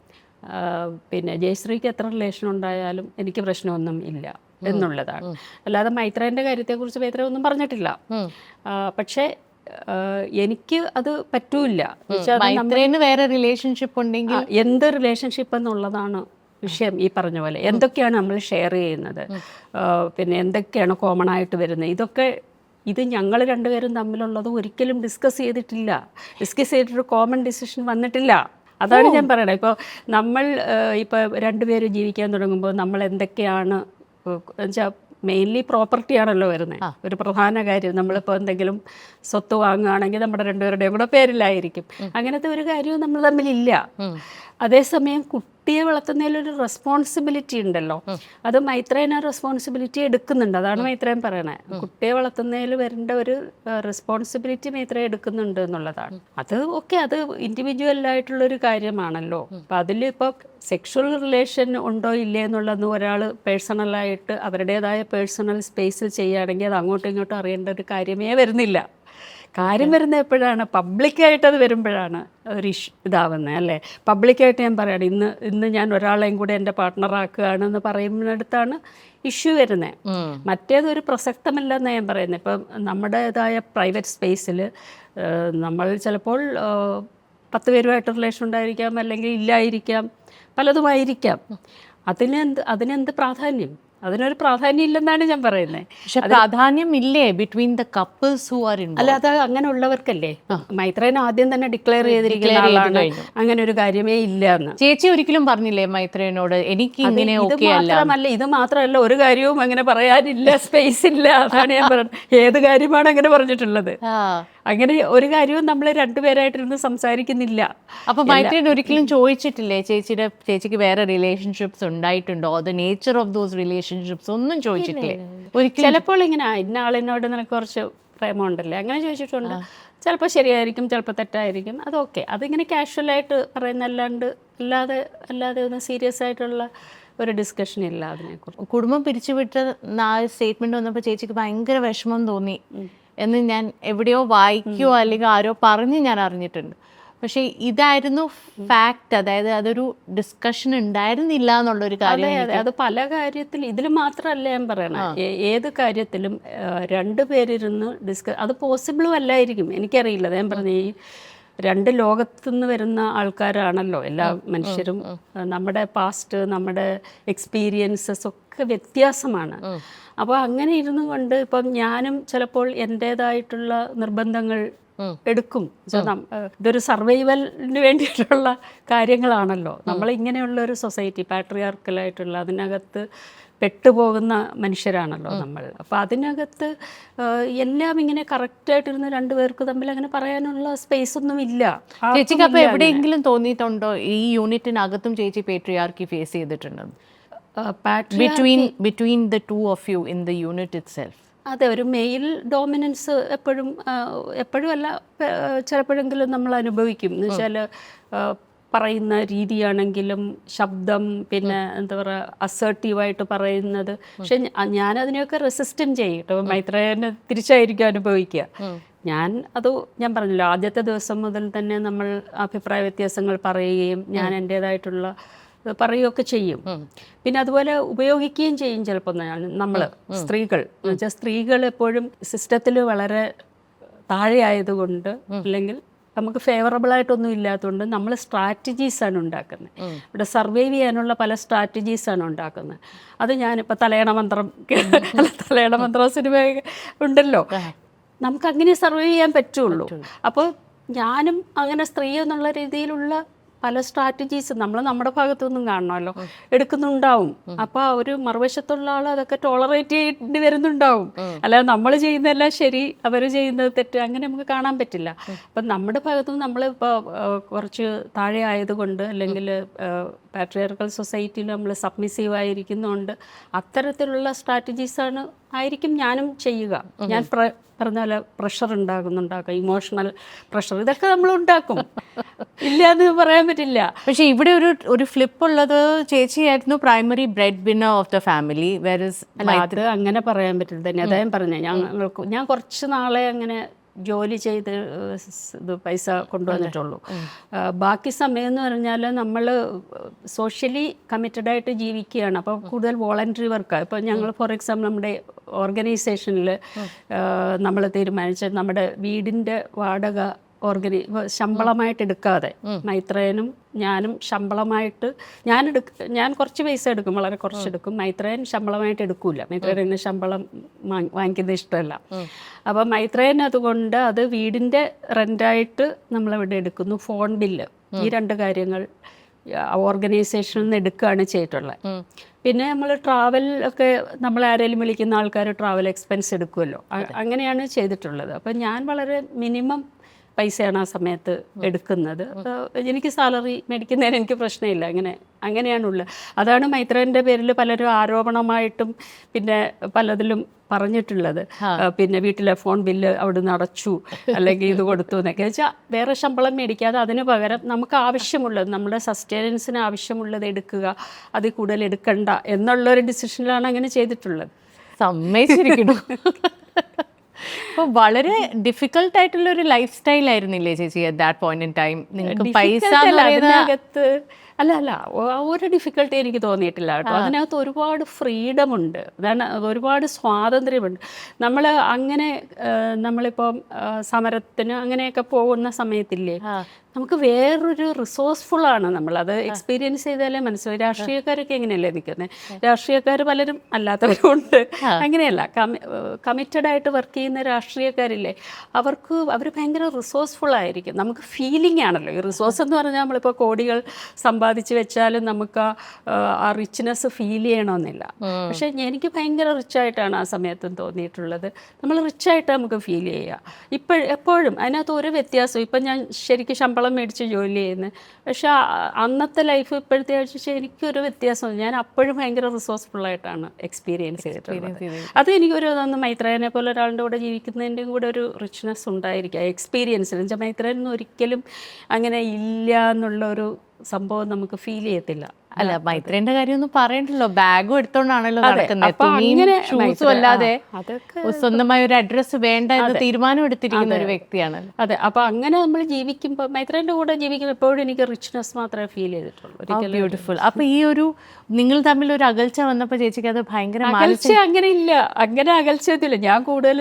പിന്നെ ജയശ്രീക്ക് എത്ര റിലേഷൻ ഉണ്ടായാലും എനിക്ക് പ്രശ്നമൊന്നും ഇല്ല എന്നുള്ളതാണ്. അല്ലാതെ മൈത്രേയൻ്റെ കാര്യത്തെക്കുറിച്ച് മൈത്രേയൻ ഒന്നും പറഞ്ഞിട്ടില്ല. പക്ഷേ എനിക്ക് അത് പറ്റൂല. വേറെ റിലേഷൻഷിപ്പ് ഉണ്ടെങ്കിൽ എന്ത് റിലേഷൻഷിപ്പ് എന്നുള്ളതാണ് വിഷയം. ഈ പറഞ്ഞ പോലെ എന്തൊക്കെയാണ് നമ്മൾ ഷെയർ ചെയ്യുന്നത്, പിന്നെ എന്തൊക്കെയാണ് കോമൺ ആയിട്ട് വരുന്നത്, ഇത് ഞങ്ങൾ രണ്ടുപേരും തമ്മിലുള്ളത് ഒരിക്കലും ഡിസ്കസ് ചെയ്തിട്ടില്ല. ഡിസ്കസ് ചെയ്തിട്ടൊരു കോമൺ ഡിസിഷൻ വന്നിട്ടില്ല. അതാണ് ഞാൻ പറയണത്. ഇപ്പോൾ നമ്മൾ രണ്ടുപേരും ജീവിക്കാൻ തുടങ്ങുമ്പോൾ നമ്മൾ എന്തൊക്കെയാണ് വെച്ചാൽ മെയിൻലി പ്രോപ്പർട്ടിയാണല്ലോ വരുന്നത്. ഒരു പ്രധാന കാര്യം, നമ്മളിപ്പോൾ എന്തെങ്കിലും സ്വത്ത് വാങ്ങുകയാണെങ്കിൽ നമ്മുടെ രണ്ടുപേരുടെയും കൂടെ പേരിലായിരിക്കും. അങ്ങനത്തെ ഒരു കാര്യവും നമ്മൾ തമ്മിലില്ല. അതേസമയം കുട്ടിയെ വളർത്തുന്നതിലൊരു റെസ്പോൺസിബിലിറ്റി ഉണ്ടല്ലോ, അത് മൈത്രേയൻ ആ റെസ്പോൺസിബിലിറ്റി എടുക്കുന്നുണ്ട്. അതാണ് മൈത്രേയൻ പറയണത്. കുട്ടിയെ വളർത്തുന്നതിൽ വരേണ്ട ഒരു റെസ്പോൺസിബിലിറ്റി മൈത്രേയൻ എടുക്കുന്നുണ്ട് എന്നുള്ളതാണ്. അത് ഓക്കെ, അത് ഇൻഡിവിജ്വലായിട്ടുള്ളൊരു കാര്യമാണല്ലോ. അപ്പം അതിലിപ്പോൾ സെക്ഷൽ റിലേഷൻ ഉണ്ടോ ഇല്ലേ എന്നുള്ളത് ഒരാൾ പേഴ്സണലായിട്ട് അവരുടേതായ പേഴ്സണൽ സ്പേസിൽ ചെയ്യുകയാണെങ്കിൽ അത് അങ്ങോട്ടും ഇങ്ങോട്ടും അറിയേണ്ട ഒരു കാര്യമേ വരുന്നില്ല. കാര്യം വരുന്നത് എപ്പോഴാണ്? പബ്ലിക്കായിട്ട് അത് വരുമ്പോഴാണ് ഒരു ഇതാവുന്നത്, അല്ലേ? പബ്ലിക്കായിട്ട് ഞാൻ പറയുകയാണ്, ഇന്ന് ഞാൻ ഒരാളെയും കൂടെ എൻ്റെ പാർട്ട്ണറാക്കുകയാണെന്ന് പറയുന്നിടത്താണ് ഇഷ്യൂ വരുന്നത്. മറ്റേതൊരു പ്രസക്തമല്ലെന്ന് ഞാൻ പറയുന്നത്. ഇപ്പം നമ്മുടേതായ പ്രൈവറ്റ് സ്പേസിൽ നമ്മൾ ചിലപ്പോൾ 10 പേരുമായിട്ട് റിലേഷൻ ഉണ്ടായിരിക്കാം, അല്ലെങ്കിൽ ഇല്ലായിരിക്കാം, പലതുമായിരിക്കാം. അതിനെന്ത് പ്രാധാന്യം? അതിനൊരു പ്രാധാന്യം ഇല്ലെന്നാണ് ഞാൻ പറയുന്നത്. പക്ഷെ പ്രാധാന്യം ഇല്ലേ between the couples who are involved? അല്ല, അത് അങ്ങനെ ഉള്ളവർക്കല്ലേ. മൈത്രേയൻ ആദ്യം തന്നെ ഡിക്ലെയർ ചെയ്തിരിക്കുന്ന ആളാണ് അങ്ങനെ ഒരു കാര്യമേ ഇല്ല എന്ന്. ചേച്ചി ഒരിക്കലും പറഞ്ഞില്ലേ മൈത്രേയനോട് എനിക്ക് ഇങ്ങനെ? ഇത് മാത്രമല്ല, ഒരു കാര്യവും അങ്ങനെ പറയാനില്ല, സ്പേസ് ഇല്ല. അതാണ് ഞാൻ പറയുന്നത്. ഏത് കാര്യമാണ് അങ്ങനെ പറഞ്ഞിട്ടുള്ളത്? അങ്ങനെ ഒരു കാര്യവും നമ്മൾ രണ്ടുപേരായിട്ടിരുന്ന് സംസാരിക്കുന്നില്ല. അപ്പൊ മൈത്രേയൻ ഒരിക്കലും ചോദിച്ചിട്ടില്ലേ ചേച്ചിക്ക് വേറെ റിലേഷൻഷിപ്സ് ഉണ്ടായിട്ടുണ്ടോ? The nature of those relationships ഒന്നും ചോദിച്ചിട്ടില്ലേ? ചിലപ്പോൾ ഇങ്ങനെ ഇന്ന ആളിനോട് നിനക്ക് കുറച്ച് പ്രേമമുണ്ടല്ലേ, അങ്ങനെ ചോദിച്ചിട്ടുണ്ട്. ചിലപ്പോൾ ശരിയായിരിക്കും, ചിലപ്പോൾ തെറ്റായിരിക്കും. അതൊക്കെ അതിങ്ങനെ കാഷ്വലായിട്ട് പറയുന്നല്ലാണ്ട് അല്ലാതെ ഒന്നും സീരിയസ് ആയിട്ടുള്ള ഒരു ഡിസ്കഷൻ ഇല്ല അതിനെക്കുറിച്ച്. കുടുംബം പിരിച്ചുവിട്ട സ്റ്റേറ്റ്മെന്റ് വന്നപ്പോൾ ചേച്ചിക്ക് ഭയങ്കര വിഷമം തോന്നി എന്ന് ഞാൻ എവിടെയോ വായിക്കുകയോ അല്ലെങ്കിൽ ആരോ പറഞ്ഞ് ഞാൻ അറിഞ്ഞിട്ടുണ്ട്. പക്ഷേ ഇതായിരുന്നു ഫാക്റ്റ്, അതായത് അതൊരു ഡിസ്കഷൻ ഉണ്ടായിരുന്നില്ല എന്നുള്ളൊരു കാര്യം. അതെ, അത് പല കാര്യത്തിൽ, ഇതിൽ മാത്രമല്ല ഞാൻ പറയണത്, ഏത് കാര്യത്തിലും രണ്ടുപേരിരുന്ന് അത് പോസിബിളും അല്ലായിരിക്കും. എനിക്കറിയില്ല. ഞാൻ പറഞ്ഞ ഈ രണ്ട് ലോകത്തുനിന്ന് വരുന്ന ആൾക്കാരാണല്ലോ എല്ലാ മനുഷ്യരും. നമ്മുടെ പാസ്റ്റ്, നമ്മുടെ എക്സ്പീരിയൻസസ് ഒക്കെ വ്യത്യാസമാണ്. അപ്പോൾ അങ്ങനെ ഇരുന്നു കൊണ്ട് ഇപ്പം ഞാനും ചിലപ്പോൾ എൻ്റേതായിട്ടുള്ള നിർബന്ധങ്ങൾ എടുക്കും. ഇതൊരു സർവൈവലിന് വേണ്ടിയിട്ടുള്ള കാര്യങ്ങളാണല്ലോ. നമ്മളിങ്ങനെയുള്ള ഒരു സൊസൈറ്റി, പാട്രിയാർക്കലായിട്ടുള്ള, അതിനകത്ത് പെട്ടുപോകുന്ന മനുഷ്യരാണല്ലോ നമ്മൾ. അപ്പോൾ അതിനകത്ത് എല്ലാം ഇങ്ങനെ കറക്റ്റായിട്ടിരുന്ന് രണ്ടുപേർക്ക് തമ്മിൽ അങ്ങനെ പറയാനുള്ള സ്പേസ് ഒന്നും ഇല്ല. ചേച്ചിക്ക് അപ്പോൾ എവിടെയെങ്കിലും തോന്നിയിട്ടുണ്ടോ ഈ യൂണിറ്റിനകത്തും ചേച്ചി പേട്രിയാർക്കി ഫേസ് ചെയ്തിട്ടുണ്ടെന്ന്? between the two of you in the unit itself? അതെ, ഒരു മെയിൽ ഡോമിനൻസ് എപ്പോഴും അല്ല, ചിലപ്പോഴെങ്കിലും നമ്മൾ അനുഭവിക്കും. എന്ന് വെച്ചാൽ പറയുന്ന രീതിയാണെങ്കിലും ശബ്ദം, പിന്നെ എന്താ പറയുക, അസേർട്ടീവായിട്ട് പറയുന്നത്. പക്ഷെ ഞാനതിനെയൊക്കെ റെസിസ്റ്റും ചെയ്യും കേട്ടോ. മൈത്രേയനെ തിരിച്ചായിരിക്കും അനുഭവിക്കുക. ഞാൻ പറഞ്ഞല്ലോ, ആദ്യത്തെ ദിവസം മുതൽ തന്നെ നമ്മൾ അഭിപ്രായ വ്യത്യാസങ്ങൾ പറയുകയും ഞാൻ എൻ്റേതായിട്ടുള്ള പറയുകയൊക്കെ ചെയ്യും. പിന്നെ അതുപോലെ ഉപയോഗിക്കുകയും ചെയ്യും ചിലപ്പോൾ നമ്മൾ സ്ത്രീകൾ. എന്നുവെച്ചാൽ സ്ത്രീകൾ എപ്പോഴും സിസ്റ്റത്തിൽ വളരെ താഴെ ആയതുകൊണ്ട്, അല്ലെങ്കിൽ നമുക്ക് ഫേവറബിളായിട്ടൊന്നും ഇല്ലാത്തതുകൊണ്ട് നമ്മൾ സ്ട്രാറ്റജീസാണ് ഉണ്ടാക്കുന്നത്. ഇവിടെ സർവൈവ് ചെയ്യാനുള്ള പല സ്ട്രാറ്റജീസാണ് ഉണ്ടാക്കുന്നത്. അത് ഞാനിപ്പോൾ തലയണ മന്ത്രം സിനിമ ഉണ്ടല്ലോ, നമുക്കങ്ങനെ സർവൈവ് ചെയ്യാൻ പറ്റുള്ളൂ. അപ്പോൾ ഞാനും അങ്ങനെ സ്ത്രീ എന്നുള്ള രീതിയിലുള്ള പല സ്ട്രാറ്റജീസ് നമ്മൾ നമ്മുടെ ഭാഗത്തുനിന്നും കാണണമല്ലോ എടുക്കുന്നുണ്ടാവും. അപ്പോൾ ഒരു മറുവശത്തുള്ള ആൾ അതൊക്കെ ടോളറേറ്റ് ചെയ്യേണ്ടി വരുന്നുണ്ടാവും. അല്ലാതെ നമ്മൾ ചെയ്യുന്നതെല്ലാം ശരി, അവർ ചെയ്യുന്നത് തെറ്റ്, അങ്ങനെ നമുക്ക് കാണാൻ പറ്റില്ല. അപ്പം നമ്മുടെ ഭാഗത്തുനിന്ന് നമ്മളിപ്പോൾ കുറച്ച് താഴെ ആയതുകൊണ്ട് അല്ലെങ്കിൽ പാട്രിയാർക്കൽ സൊസൈറ്റിയിൽ നമ്മൾ സബ്മിസീവ് ആയിരിക്കുന്നതുകൊണ്ട് അത്തരത്തിലുള്ള സ്ട്രാറ്റജീസാണ് ആയിരിക്കും ഞാനും ചെയ്യുക. ഞാൻ പറഞ്ഞ പോലെ പ്രഷർ ഉണ്ടാകും, ഇമോഷണൽ പ്രഷർ, ഇതൊക്കെ നമ്മൾ ഉണ്ടാക്കും, ഇല്ല എന്ന് പറയാൻ പറ്റില്ല. പക്ഷേ ഇവിടെ ഒരു ഫ്ലിപ്പ് ഉള്ളത്, ചേച്ചിയായിരുന്നു primary breadwinner of the family, അത് അങ്ങനെ പറയാൻ പറ്റില്ല തന്നെ. അതാ ഞാൻ പറഞ്ഞത്, ഞാൻ കുറച്ച് നാളെ അങ്ങനെ ജോലി ചെയ്ത് ഇത് പൈസ കൊണ്ടുവന്നിട്ടുള്ളൂ. ബാക്കി സമയം എന്ന് പറഞ്ഞാൽ നമ്മൾ സോഷ്യലി കമ്മിറ്റഡായിട്ട് ജീവിക്കുകയാണ്. അപ്പോൾ കൂടുതൽ വോളണ്ടറി വർക്കാണ്. ഇപ്പോൾ ഞങ്ങൾ ഫോർ എക്സാമ്പിൾ നമ്മുടെ ഓർഗനൈസേഷനിൽ നമ്മൾ തീരുമാനിച്ചത് നമ്മുടെ വീടിൻ്റെ വാടക ശമ്പളമായിട്ട് എടുക്കാതെ, മൈത്രേയനും ഞാനും ശമ്പളമായിട്ട് ഞാൻ കുറച്ച് പൈസ എടുക്കും, വളരെ കുറച്ചെടുക്കും. മൈത്രേയൻ ശമ്പളമായിട്ട് എടുക്കൂല, മൈത്രേയന് ശമ്പളം വാങ്ങിക്കുന്നത് ഇഷ്ടമല്ല. അപ്പം മൈത്രേയൻ അതുകൊണ്ട് അത് വീടിൻ്റെ റെൻ്റായിട്ട് നമ്മളിവിടെ എടുക്കുന്നു. ഫോൺ ബില്ല്, ഈ 2 കാര്യങ്ങൾ ഓർഗനൈസേഷനിൽ നിന്ന് എടുക്കുകയാണ് ചെയ്തിട്ടുള്ളത്. പിന്നെ നമ്മൾ ട്രാവൽ ഒക്കെ, നമ്മൾ ആരെങ്കിലും വിളിക്കുന്ന ആൾക്കാർ ട്രാവൽ എക്സ്പെൻസ് എടുക്കുമല്ലോ, അങ്ങനെയാണ് ചെയ്തിട്ടുള്ളത്. അപ്പം ഞാൻ വളരെ മിനിമം പൈസയാണ് ആ സമയത്ത് എടുക്കുന്നത്. എനിക്ക് സാലറി മേടിക്കുന്നതിന് എനിക്ക് പ്രശ്നമില്ല, അങ്ങനെയാണുള്ളത്. അതാണ് മൈത്രേൻ്റെ പേരിൽ പലരും ആരോപണമായിട്ടും പിന്നെ പലതിലും പറഞ്ഞിട്ടുള്ളത്. പിന്നെ വീട്ടിലെ ഫോൺ ബില്ല് അവിടുന്ന് അടച്ചു, അല്ലെങ്കിൽ ഇത് കൊടുത്തു എന്നൊക്കെ വെച്ചാൽ വേറെ ശമ്പളം മേടിക്കാതെ അതിന് പകരം നമുക്ക് ആവശ്യമുള്ളത്, നമ്മുടെ സസ്റ്റൈനൻസിന് ആവശ്യമുള്ളത് എടുക്കുക, അതിൽ കൂടുതൽ എടുക്കണ്ട എന്നുള്ളൊരു ഡിസിഷനിലാണ് അങ്ങനെ ചെയ്തിട്ടുള്ളത്. സമ്മതിച്ചിരിക്കുന്നു. അപ്പോൾ വളരെ ഡിഫിക്കൽട്ട് ആയിട്ടുള്ള ഒരു ലൈഫ് സ്റ്റൈൽ ആയിരുന്നില്ലേ ചേച്ചി at that point in time? നിങ്ങൾക്ക് പൈസ അതിനകത്ത് അല്ല ഒരു ഡിഫിക്കൽട്ടി എനിക്ക് തോന്നിയിട്ടില്ല കേട്ടോ. അതിനകത്ത് ഒരുപാട് ഫ്രീഡം ഉണ്ട്, അതാണ് ഒരുപാട് സ്വാതന്ത്ര്യമുണ്ട്. നമ്മൾ അങ്ങനെ നമ്മളിപ്പം സമരത്തിന് അങ്ങനെയൊക്കെ പോകുന്ന സമയത്തില്ലേ, നമുക്ക് വേറൊരു റിസോഴ്സ്ഫുള്ളാണ്. നമ്മളത് എക്സ്പീരിയൻസ് ചെയ്താലേ മനസ്സിലായി. രാഷ്ട്രീയക്കാരൊക്കെ എങ്ങനെയല്ലേ നിൽക്കുന്നത്, രാഷ്ട്രീയക്കാർ പലരും അല്ലാത്തവരുണ്ട്, അങ്ങനെയല്ല. കമ്മിറ്റഡായിട്ട് വർക്ക് ചെയ്യുന്ന രാഷ്ട്രീയക്കാരില്ലേ, അവർ ഭയങ്കര റിസോഴ്സ്ഫുള്ളായിരിക്കും. നമുക്ക് ഫീലിംഗ് ആണല്ലോ ഈ റിസോഴ്സ് എന്ന് പറഞ്ഞാൽ. നമ്മളിപ്പോൾ കോടികൾ സമ്പാദിച്ച് വെച്ചാലും നമുക്ക് ആ റിച്ച്നെസ് ഫീൽ ചെയ്യണമെന്നില്ല. പക്ഷേ എനിക്ക് ഭയങ്കര റിച്ചായിട്ടാണ് ആ സമയത്തും തോന്നിയിട്ടുള്ളത്. നമ്മൾ റിച്ചായിട്ട് നമുക്ക് ഫീൽ ചെയ്യുക എപ്പോഴും. അതിനകത്ത് ഒരു വ്യത്യാസം, ഇപ്പം ഞാൻ ശരിക്കും ശമ്പളം മേടിച്ച് ജോലി ചെയ്യുന്നത്, പക്ഷെ അന്നത്തെ ലൈഫ് ഇപ്പോഴത്തെ വെച്ചാൽ എനിക്കൊരു വ്യത്യാസം. ഞാൻ അപ്പോഴും ഭയങ്കര റിസോഴ്സ്ഫുള്ളായിട്ടാണ് എക്സ്പീരിയൻസ് ചെയ്തിട്ടുള്ളത്. അത് എനിക്കൊരു മൈത്രേയനെ പോലെ ഒരാളുടെ കൂടെ ജീവിക്കുന്നതിൻ്റെയും കൂടെ ഒരു റിച്ച്നെസ് ഉണ്ടായിരിക്കുക എക്സ്പീരിയൻസിൽ. എന്നുവെച്ചാൽ മൈത്രേയനൊന്നും ഒരിക്കലും അങ്ങനെ ഇല്ല എന്നുള്ളൊരു സംഭവം നമുക്ക് ഫീൽ ചെയ്യത്തില്ല. അല്ല, മൈത്രേന്റെ കാര്യമൊന്നും പറയണ്ടല്ലോ, ബാഗും എടുത്തോണ്ടാണല്ലോ നടക്കുന്നത്, ഷൂസും അല്ലാതെ സ്വന്തമായ ഒരു അഡ്രസ്സ് വേണ്ട എന്ന് തീരുമാനം എടുത്തിരിക്കുന്ന ഒരു വ്യക്തിയാണ്. അതെ, അപ്പൊ അങ്ങനെ നമ്മൾ ജീവിക്കുമ്പോൾ, മൈത്രേന്റെ കൂടെ ജീവിക്കുമ്പോൾ എപ്പോഴും എനിക്ക് റിച്ച്നെസ് മാത്രമേ ഫീൽ ചെയ്തിട്ടുള്ളൂ. ബ്യൂട്ടിഫുൾ. അപ്പൊ ഈ ഒരു നിങ്ങൾ തമ്മിൽ ഒരു അകൽച്ച വന്നപ്പോൾ ചേച്ചിക്ക് അത് ഭയങ്കര അകൽച്ച അങ്ങനെ ഇല്ല, അങ്ങനെ അകൽച്ചയൊന്നുമില്ല. ഞാൻ കൂടുതൽ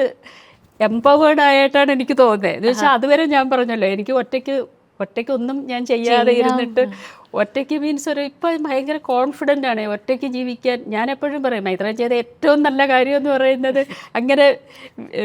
എംപവേർഡ് ആയിട്ടാണ് എനിക്ക് തോന്നുന്നത്. എന്ന് വെച്ചാൽ അതുവരെ ഞാൻ പറഞ്ഞല്ലോ, എനിക്ക് ഒറ്റയ്ക്കൊന്നും ഞാൻ ചെയ്യാതെ ഇരുന്നിട്ട്, ഒറ്റയ്ക്ക് മീൻസ് ഇപ്പം ഭയങ്കര കോൺഫിഡൻ്റ് ആണ് ഒറ്റയ്ക്ക് ജീവിക്കാൻ. ഞാൻ എപ്പോഴും പറയും, മൈത്രേയൻ ചെയ്ത ഏറ്റവും നല്ല കാര്യം എന്ന് പറയുന്നത് അങ്ങനെ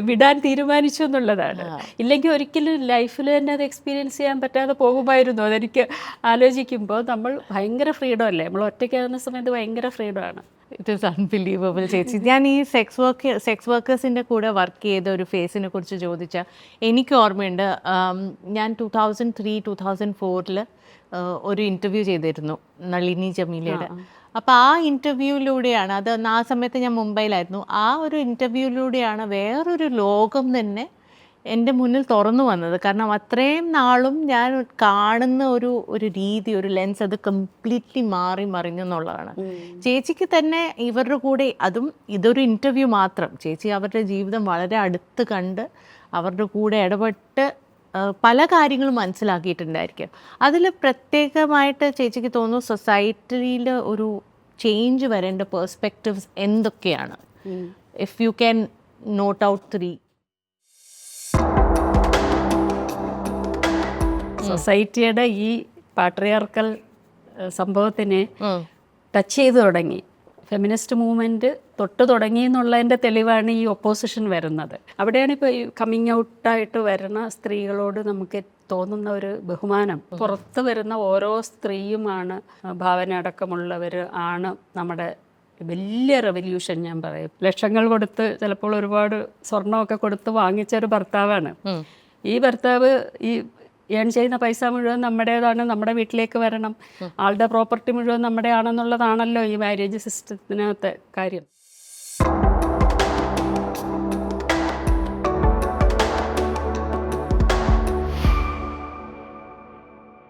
വിടാൻ തീരുമാനിച്ചു എന്നുള്ളതാണ്. ഇല്ലെങ്കിൽ ഒരിക്കലും ലൈഫിൽ തന്നെ അത് എക്സ്പീരിയൻസ് ചെയ്യാൻ പറ്റാതെ പോകുമായിരുന്നു. അതെനിക്ക് ആലോചിക്കുമ്പോൾ നമ്മൾ ഭയങ്കര ഫ്രീഡം അല്ലേ, നമ്മൾ ഒറ്റയ്ക്കാകുന്ന സമയത്ത് ഭയങ്കര ഫ്രീഡമാണ്. ഇറ്റ് ഈസ് അൺബിലീവബിൾ ചേച്ചി. ഞാൻ ഈ സെക്സ് വർക്കേഴ്സിൻ്റെ കൂടെ വർക്ക് ചെയ്ത ഒരു ഫേസിനെ കുറിച്ച് ചോദിച്ചാൽ എനിക്ക് ഓർമ്മയുണ്ട്. ഞാൻ 2003-2004 ഒരു ഇൻ്റർവ്യൂ ചെയ്തിരുന്നു നളിനി ജമീലയുടെ. അപ്പോൾ ആ ഇൻ്റർവ്യൂവിലൂടെയാണ്, അത് ആ സമയത്ത് ഞാൻ മുംബൈയിലായിരുന്നു, ആ ഒരു ഇൻ്റർവ്യൂവിലൂടെയാണ് വേറൊരു ലോകം തന്നെ എൻ്റെ മുന്നിൽ തുറന്നു വന്നത്. കാരണം അത്രയും നാളും ഞാൻ കാണുന്ന ഒരു രീതി, ഒരു ലെൻസ്, അത് കംപ്ലീറ്റ്ലി മറിഞ്ഞു എന്നുള്ളതാണ്. ചേച്ചിക്ക് തന്നെ ഇവരുടെ കൂടെ, അതും ഇതൊരു ഇൻ്റർവ്യൂ മാത്രം, ചേച്ചി അവരുടെ ജീവിതം വളരെ അടുത്ത് കണ്ട് അവരുടെ കൂടെ ഇടപെട്ട് പല കാര്യങ്ങളും മനസ്സിലാക്കിയിട്ടുണ്ടായിരിക്കും. അതിൽ പ്രത്യേകമായിട്ട് ചേച്ചിക്ക് തോന്നുന്നു സൊസൈറ്റിയിൽ ഒരു ചേഞ്ച് വരേണ്ട പേഴ്സ്പെക്റ്റീവ്സ് എന്തൊക്കെയാണ്? If you cannot out 3. സൊസൈറ്റിയുടെ ഈ പാട്രിയാർക്കൽ സംഭവത്തിനെ ടച്ച് ചെയ്തു തുടങ്ങി. ഫെമിനിസ്റ്റ് മൂവ്മെൻറ്റ് തൊട്ട് തുടങ്ങി എന്നുള്ളതിൻ്റെ തെളിവാണ് ഈ ഒപ്പോസിഷൻ വരുന്നത്. അവിടെയാണ് ഇപ്പോൾ ഈ കമ്മിങ് ഔട്ടായിട്ട് വരുന്ന സ്ത്രീകളോട് നമുക്ക് തോന്നുന്ന ഒരു ബഹുമാനം. പുറത്ത് വരുന്ന ഓരോ സ്ത്രീയുമാണ്, ഭാവന അടക്കമുള്ളവർ ആണ് നമ്മുടെ വലിയ റെവല്യൂഷൻ. ഞാൻ പറയും, ലക്ഷങ്ങൾ കൊടുത്ത് ചിലപ്പോൾ ഒരുപാട് സ്വർണ്ണമൊക്കെ കൊടുത്ത് വാങ്ങിച്ച ഒരു ഭർത്താവാണ്. ഈ ഭർത്താവ് ഈ ഏൺ ചെയ്യുന്ന പൈസ മുഴുവൻ നമ്മുടേതാണ്, നമ്മുടെ വീട്ടിലേക്ക് വരണം, ആളുടെ പ്രോപ്പർട്ടി മുഴുവൻ നമ്മുടെ ആണെന്നുള്ളതാണല്ലോ ഈ മാരേജ് സിസ്റ്റത്തിനകത്തെ കാര്യം.